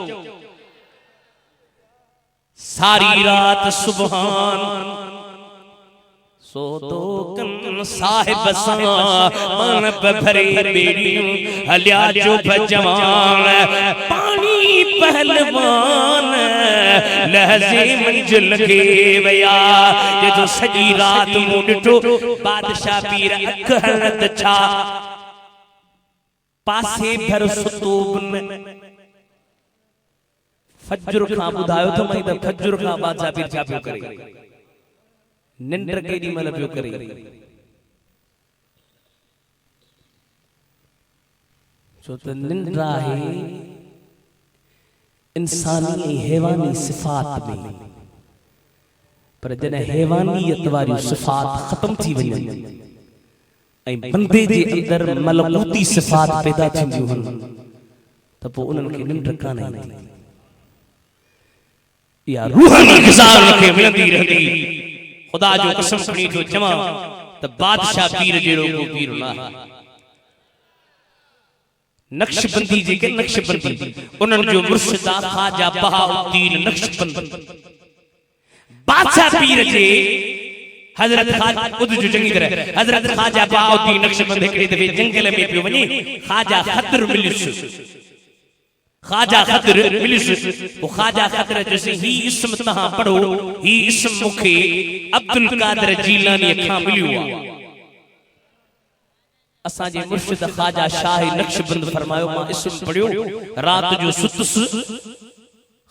सारी रात सुभान सो तो कन साहिब सां मान भरे बेड़ियूं हलिया जो जवान पानी पहलवान लहजे मंजिल के वया ये तो सजी रात मूं ॾिठो बादशाह पीर अख हणत छा पासे भर सुतूब फजर खां ॿुधायो तो मैं त फजर खां बादशाह पीर छा पियो करे निंड केॾी महिल पियो करे छो त निंड आहे इंसानी ऐं हैवानी सिफ़ात में पर जॾहिं हैवानियत वारी सिफ़ात ख़त्म थी वञनि ऐं बंदे जे अंदर मलकूती सिफ़ात पैदा थींदियूं आहिनि त पोइ उन्हनि खे निंड कान ईंदी या रूहानी ग़िज़ा खे मिलंदी रहंदी खुदा जो कसम खणी थो चवां त बादशाह पीर जहिड़ो को पीर न आहे नक्शबंदी जेके नक्शबंदी उन्हनि जो मुर्शिदा ख़्वाजा बहाउद्दीन नक्शबंदी बादशाह पीर जे हजरत ख़्वाजा ॿुध जो चङी तरह हजरत ख़्वाजा बहाउद्दीन नक्शबंदी हिकिड़े दफ़े जंगल में पियो वञे ख़्वाजा ख़तर मिलियुस ख़्वाजा ख़तर मिलियुस वो ख़्वाजा ख़तर जैसे ही इस्म तहां पढ़ो ही इस्म मुखे अब्दुल कादिर जीलानी खां मिलियो आहे असां जे मुर्शिद ख़्वाजा शाह नक्शबंद फरमायो मां इस्म पढ़ियो रात जो सुतस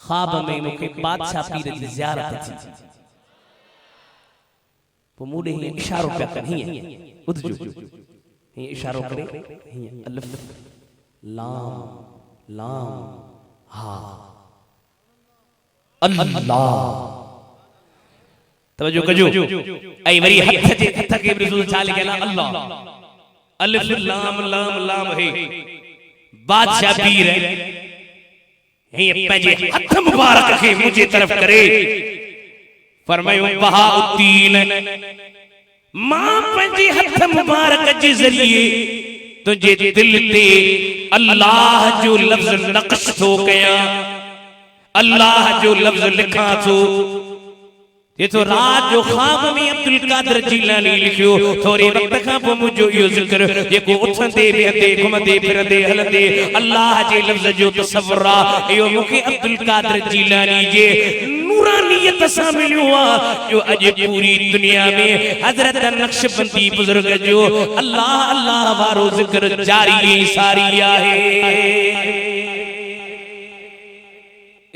ख्वाब में मुखे बादशाह पीर जी ज़ियारत थी वो मूडे ही इशारो पिया कर हीअं ॿुध जो हीअं इशारो करे हीअं अलिफ लाम लाम हा अल्लाह तवज्जो कजो ऐं वरी हथ के रसूल छा लिखियल आहे अल्लाह अलिफ लाम लाम लाम है बादशाह पीर हे पंहिंजे हथ मुबारक खे मुझे तरफ करे फरमायो बहाउद्दीन मां पंहिंजे हथ मुबारक जे ज़रिए तुझे दिल ते अल्लाह जो लफ्ज़ नक्श थो कयां अल्लाह जो लफ्ज़ लिखां थो ये तो रात जो ख्वाब में अब्दुल कादिर जीलानी लिखियो थोड़े वक्त खां पोइ मुंहिंजो इहो ज़िक्र जेको उथंदे वेहंदे घुमंदे फिरंदे हलंदे अल्लाह जे लफ्ज़ जो तसव्वुर आहे इहो मूंखे अब्दुल कादिर जीलानी जे नूरानियत सां मिलियो आहे जो अॼु पूरी दुनिया में हज़रत नक्शबंदी बुज़ुर्ग जो अल्लाह अल्लाह वारो ज़िक्र जारी ऐं सारी आहे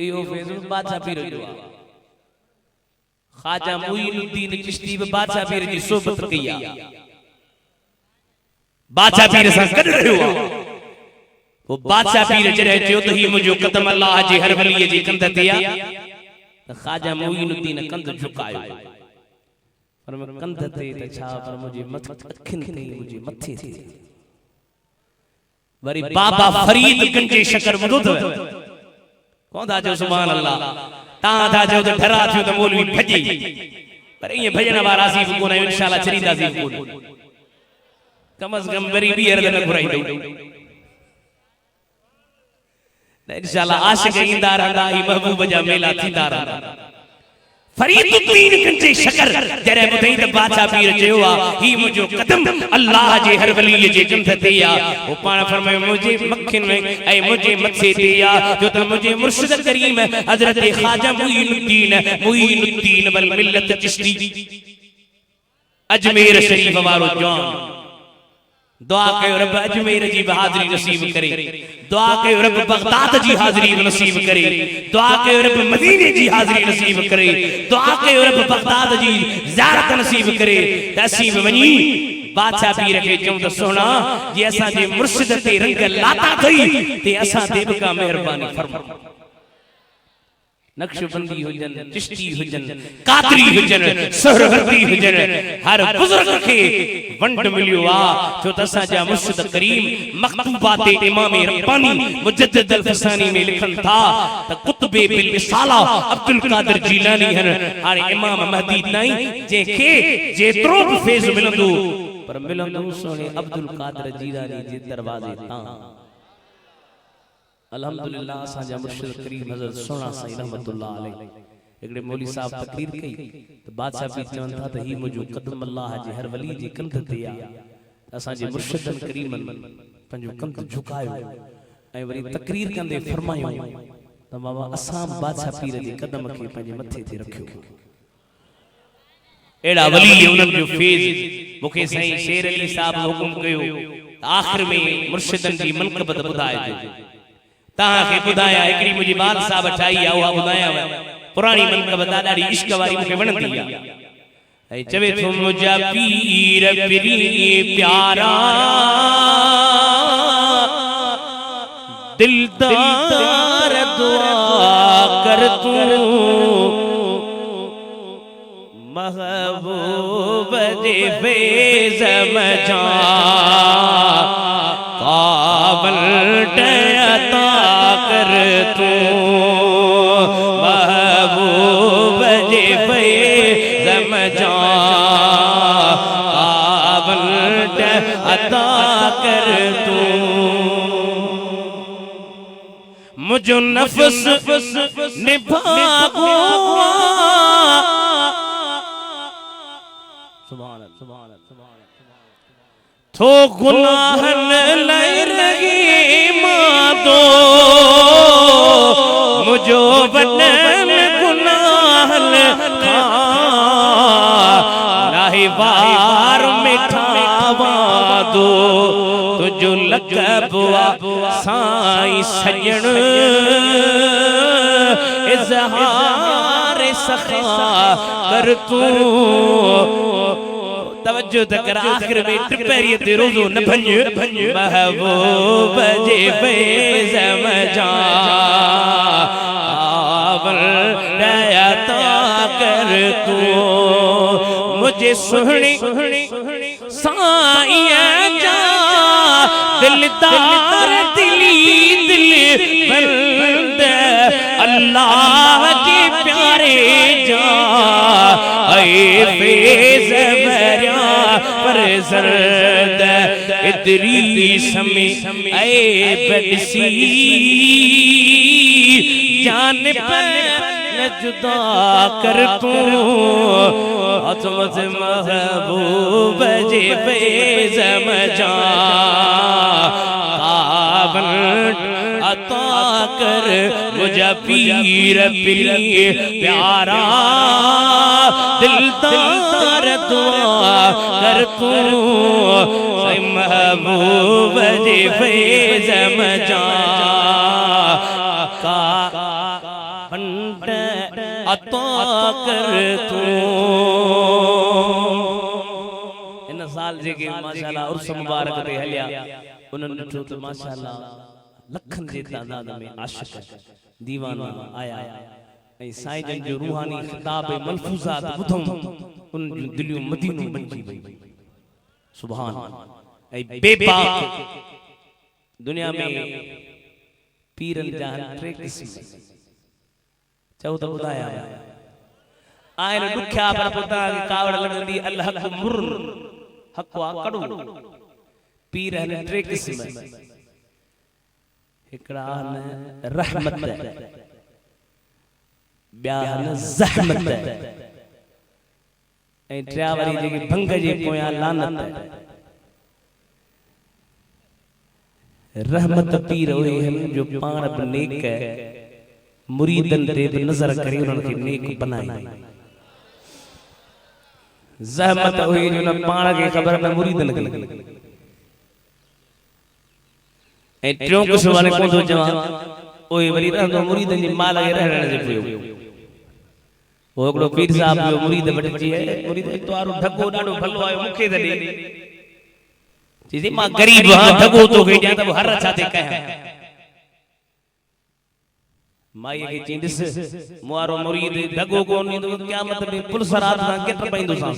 इहो फैज़ बादशाह पीर जो आहे ख़्वाजा मुईनुद्दीन चिश्ती बि बादशाह पीर जी सोबत कई आहे बादशाह पीर सां गॾु रहियो आहे वो बादशाह पीर जॾहिं चयो त ही मुंहिंजो क़दम अल्लाह जे हर वलीअ जे कंध ते आहे त ख़्वाजा मुईनुद्दीन कंध झुकायो पर कंध ते त छा पर मुंहिंजे अखियुनि ते मुंहिंजे मथे ते वरी बाबा फरीद गंजे शकर ॿुधो अथव कोन था चओ सुभान अल्लाह तहां था चओ त डरा थियो त मौलवी भॼे पर ईअं भॼण वारा असीं बि कोन आहियूं इंशाअल्लाह छॾींदासीं कोन कम अज़ कम वरी ॿीहर त न घुराईंदो इंशाअल्लाह आशिक़ ईंदा रहंदा ही महबूब जा मेला थींदा रहंदा फरीदुद्दीन गंजे शकर जॾहिं ॿुधई त बादशाह पीर चयो आहे ही मुंहिंजो क़दम अल्लाह जे हर वलीअ जे कंध ते आहे वो पाण फरमायो मुंहिंजे मखियुनि ऐं मुंहिंजे मथे ते आहे जो त मुंहिंजे मुर्शिद करीम हज़रत ख़्वाजा मुईनुद्दीन वल मिल्लत चिश्ती अजमेर शरीफ वारो जवान दुआ कयो रब अजमेर जी हाज़िरी नसीब करे दुआ कयो रब बगदाद जी हाज़िरी नसीब करे दुआ कयो रब मदीने जी हाज़िरी नसीब करे दुआ कयो रब बगदाद जी ज़ियारत नसीब करे त असीं बि वञी बादशाह पीर खे चऊं त सोना जे असां जे मुर्शिद ते रंग लाता थई ते असां ते बि का महिरबानी फरमा नक्शबंदी हुजन चिश्ती हुजन कादरी हुजन सहरवर्दी हुजन हर बुजुर्ग खे वंड मिलियो आ जो त असां जा मुर्शिद करीम मक्तूबात इमाम रब्बानी मुजद्दिद अल-फसानी में लिखन था त कुतबे बिल विसाला अब्दुल कादिर जीलानी हन हाणे इमाम महदी ताईं जेके जेतिरो भी फैज़ मिलंदो पर मिलंदो सोने अब्दुल कादिर जीलानी जे दरवाजे तां अल्हम्दुलिल्लाह असां जा मुर्शिद करीम हज़रत सोना साईं रहमतुल्लाह अलैह एकड़े मौली साहब तकरीर कई तो बादशाह भी चवन था त ही मुजो कदम अल्लाह जे हर वली जे कंध ते आ असा जे मुर्शिदन करीमन पंजो कंध झुकायो ऐं वरी तकरीर कंदे फरमायो त बाबा असा बादशाह पीर जे कदम के पंजे मथे ते रखियो एड़ा वली उनन जो फेज मुखे सही शेर अली साहब हुकुम कयो आखिर में मुर्शिदन जी मनक़बत बुधाए तां के बुधाया एकरी मुजी बाल साहब ठाई आ वा बुधाया पुरानी मनक़बत ॾाढी इश्क वारी मुखे वणंदी आ ऐं चवे थो मुजा पीर पिरी प्यारा दिलदार दुआ कर तू महबूब दे फेज़ मजा काबल अता कर तू महबूब दे फेज़ मजा काबल अता कर तू मुझो नफ्स निभागो थो गुनाहन लय रही मादो मुझो वडन गुनाहन नाही वार मिठावा दो तुझो लकबवा साईं सजण इज़हार सखा कर तू तवज्जो तकर आखिर में ट्रिपेरिये ते रोज़ो न भंज महबूब जे फेज़ मजा आवल दयाता कर तू मुझे सुहणी साईं जा दिलदार दिली दिल बंद अल्लाह के प्यारे जा ऐ फेज़ भरिया पर ज़र्द इदरीस में ऐ बदसी जान पर न जुदा कर तू अतमत महबूब जे फेज़ मजा काबल अता कर मुझा पीर पिरी प्यारा दिलदार दुआ कर तू महबूब जे फेज़ मजा का फंड अता कर तू इन साल जेके माशाअल्लाह उर्स मुबारक ते हलिया उन्हनि ॾिठो त माशाअल्लाह लखन जे तादाद में आशिक दीवाना आया ऐं साईं जन जो रूहानी खिताब मलफूज़ात ॿुधूं उन जूं दिलियूं मदीनो बणजी वई सुभान ऐं बेबाक दुनिया में पीरन जा टे क़िस्म चओ त ॿुधाया आहिनि ॾुखिया पर ॿुधा कावड़ लॻंदी अल हक़ मुर हक़ आहे कड़ो पीर आहिनि टे क़िस्म हिकड़ा न रहमत ॿिया न ज़हमत ऐं टिया वरी जेके भंग जे पोयां लानत रहमत पीर उहे आहिनि जो पाण बि नेक मुरीदन ते बि नज़र करे उन्हनि खे नेक बनाए ज़हमत उहे जो न पाण खे ख़बर न मुरीदन खे ऐं टियों क़िस्म वारे कोन थो चवां ओए वरी रहंदो मुरीदन जी माल खे रहण जे पियो वो हिकिड़ो पीर साहब जो मुरीद वटि मुरीद तवारो ढगो ॾाढो भलो आयो मूंखे त ॾे चई मां गरीब आहियां ढगो तो खे ॾियां त हर छा ते कयां माई खे चई ॾिस मुआरो मुरीद ढगो कोन ईंदो क़यामत में पुलिस रात सां केतिरो पईंदो सां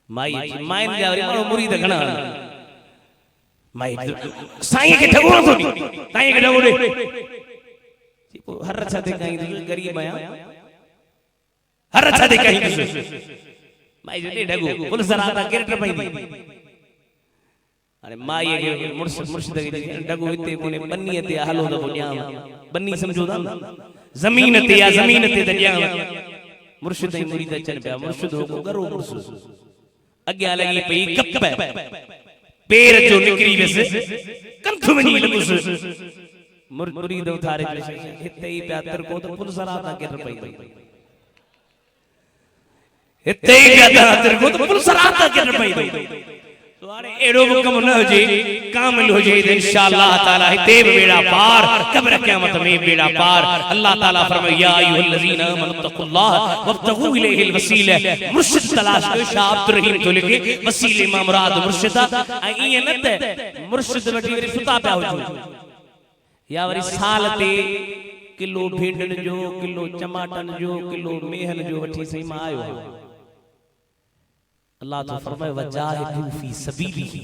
माई माइन जा वरी माण्हू मुरीद घणा माई साईं खे ढगो नथो ॾे साईं खे ढगो ॾे हर छा ते कहीं गरीब आहियां हर छा ते कहीं माई जो ॾे ढगो पुलिस रात सां केतिरो पईंदी अरे माई के मुर्शिद के ढगो इते कोने बन्नी ते हलो तो ॾियां बन्नी समझो था जमीन ते या जमीन ते दरिया मुर्शिद ही मुरीद चन पिया मुर्शिद हो करो मुर्शिद अग्या लगी पई कप पैर जो निकरी वस कंठ वनी लगुस मुरीद उथारे हिते ही पिया तर को तो पुल सराता कर पई हिते ही पिया तर को तो पुल सराता कर पई तोरे एड़ो कम न हो जे कामिल हो जे इंशाअल्लाह ताला हिते बेड़ा पार कब्र क़यामत में बेड़ा पार अल्लाह ताला फरमाया या अय्युहल्लज़ीना आमनु तक़ुल्लाह वब्तगू इलैहिल वसीला मुर्शिद तलाश कयो शाह अब्दुर रहीम तो लिखे वसीले मां मुराद मुर्शिदा ई न त मुर्शिद वठी वरी सुता पिया हो या वरी साल ते किलो भींडन जो किलो टमाटन जो किलो मेहन जो वठी सही मां आयो अल्लाह तो फरमाए वजाहिदू फी सबीलिही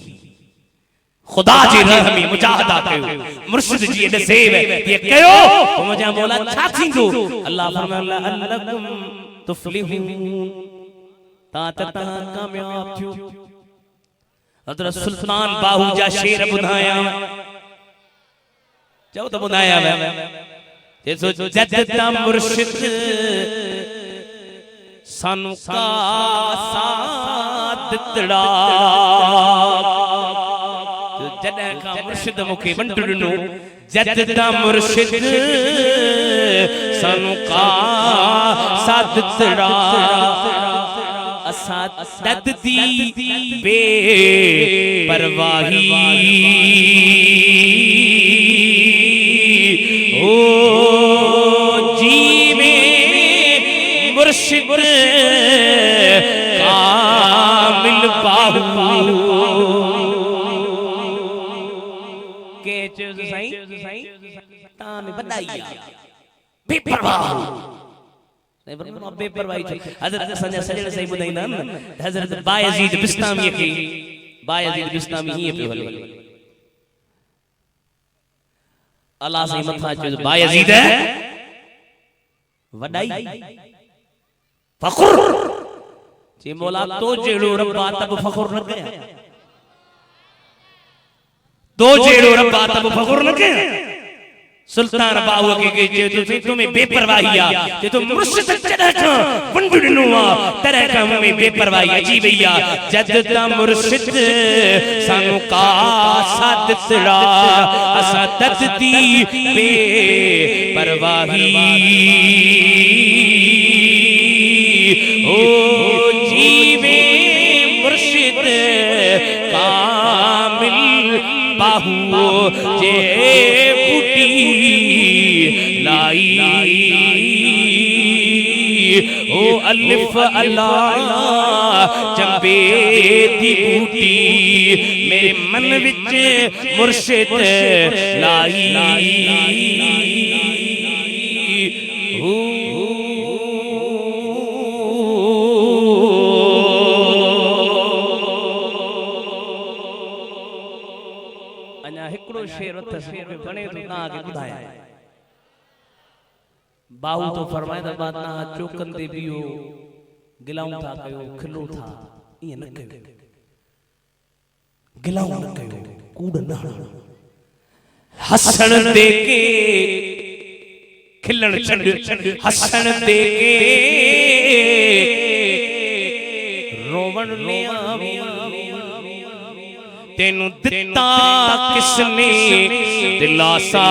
खुदा जी राह में मुजाहिदा कयो मुर्शिद जी ने सेव ये कयो तो मुझे मौला छा थींदो अल्लाह फरमाए अन्नकुम तुफलिहून ता कामयाब थियो हजरत सुल्तान बाहूजा शेर बुधाया चओ तो बुधाया ते सो जद्दा मुर्शिद सानू का साथ तड़ा जो जॾहिं का मुर्शिद मुखे बंट ॾिनो जद्दा मुर्शिद सानू का साथ तड़ा असा तददी बे परवाही ओ जीवे मुर्शिद कामिल बाहू के चीज सही तान बदाइया बेपरवाह नहीं बरनो बेपरवाही हजरत संजय सजण सही बुधाइना हजरत बायजीद बिस्तामी के बायजीद बिस्तामी ही पे हले अल्लाह से मथा चीज बायजीद है वडाई फखुर जे मौला तो जेड़ो रब्बा तब फखुर न कया तो जेड़ो रब्बा तब फखुर न कया सुल्तान बाहू के जे तुम्हें बेपरवाहिया जे तुम मुर्शिद चढ़ा छ वंडुनुवा तरह का में बेपरवाही अजी भैया जद्दा मुर्शिद सानू का साथ तड़ा असा तददी बे परवाही ओ जीवे मुर्शिद कामिल बाहू जे बूटी लाई ओ अलिफ अल्लाह जंबे दी बूटी मेरे मन विच मुर्शिद लाई शेर बने तो ना आगे बुधाया बाहू तो फरमाए दा बात ना चौकन दे बियो गिलाऊं था कयो खिलो था ये न कयो गिलाऊं न कयो कूड़ न हसन दे के खिलन छंड हसन दे के रोवण ने तेनू दिता किसने दिलासा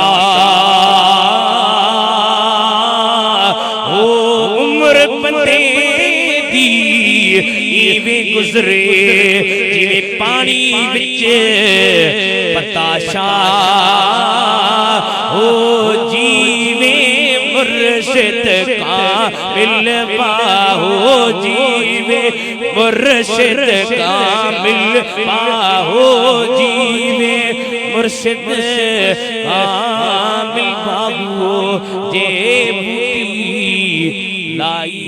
ओ उम्र बंदे दी इवे गुजरे जिवे पानी विच बताशा ओ जीवे मुर्शिद कामिल बाहो जीवे मुर्शिद कामिल बाहो जीवे मुर्शिद कामिल बाहो जे बूटी लाई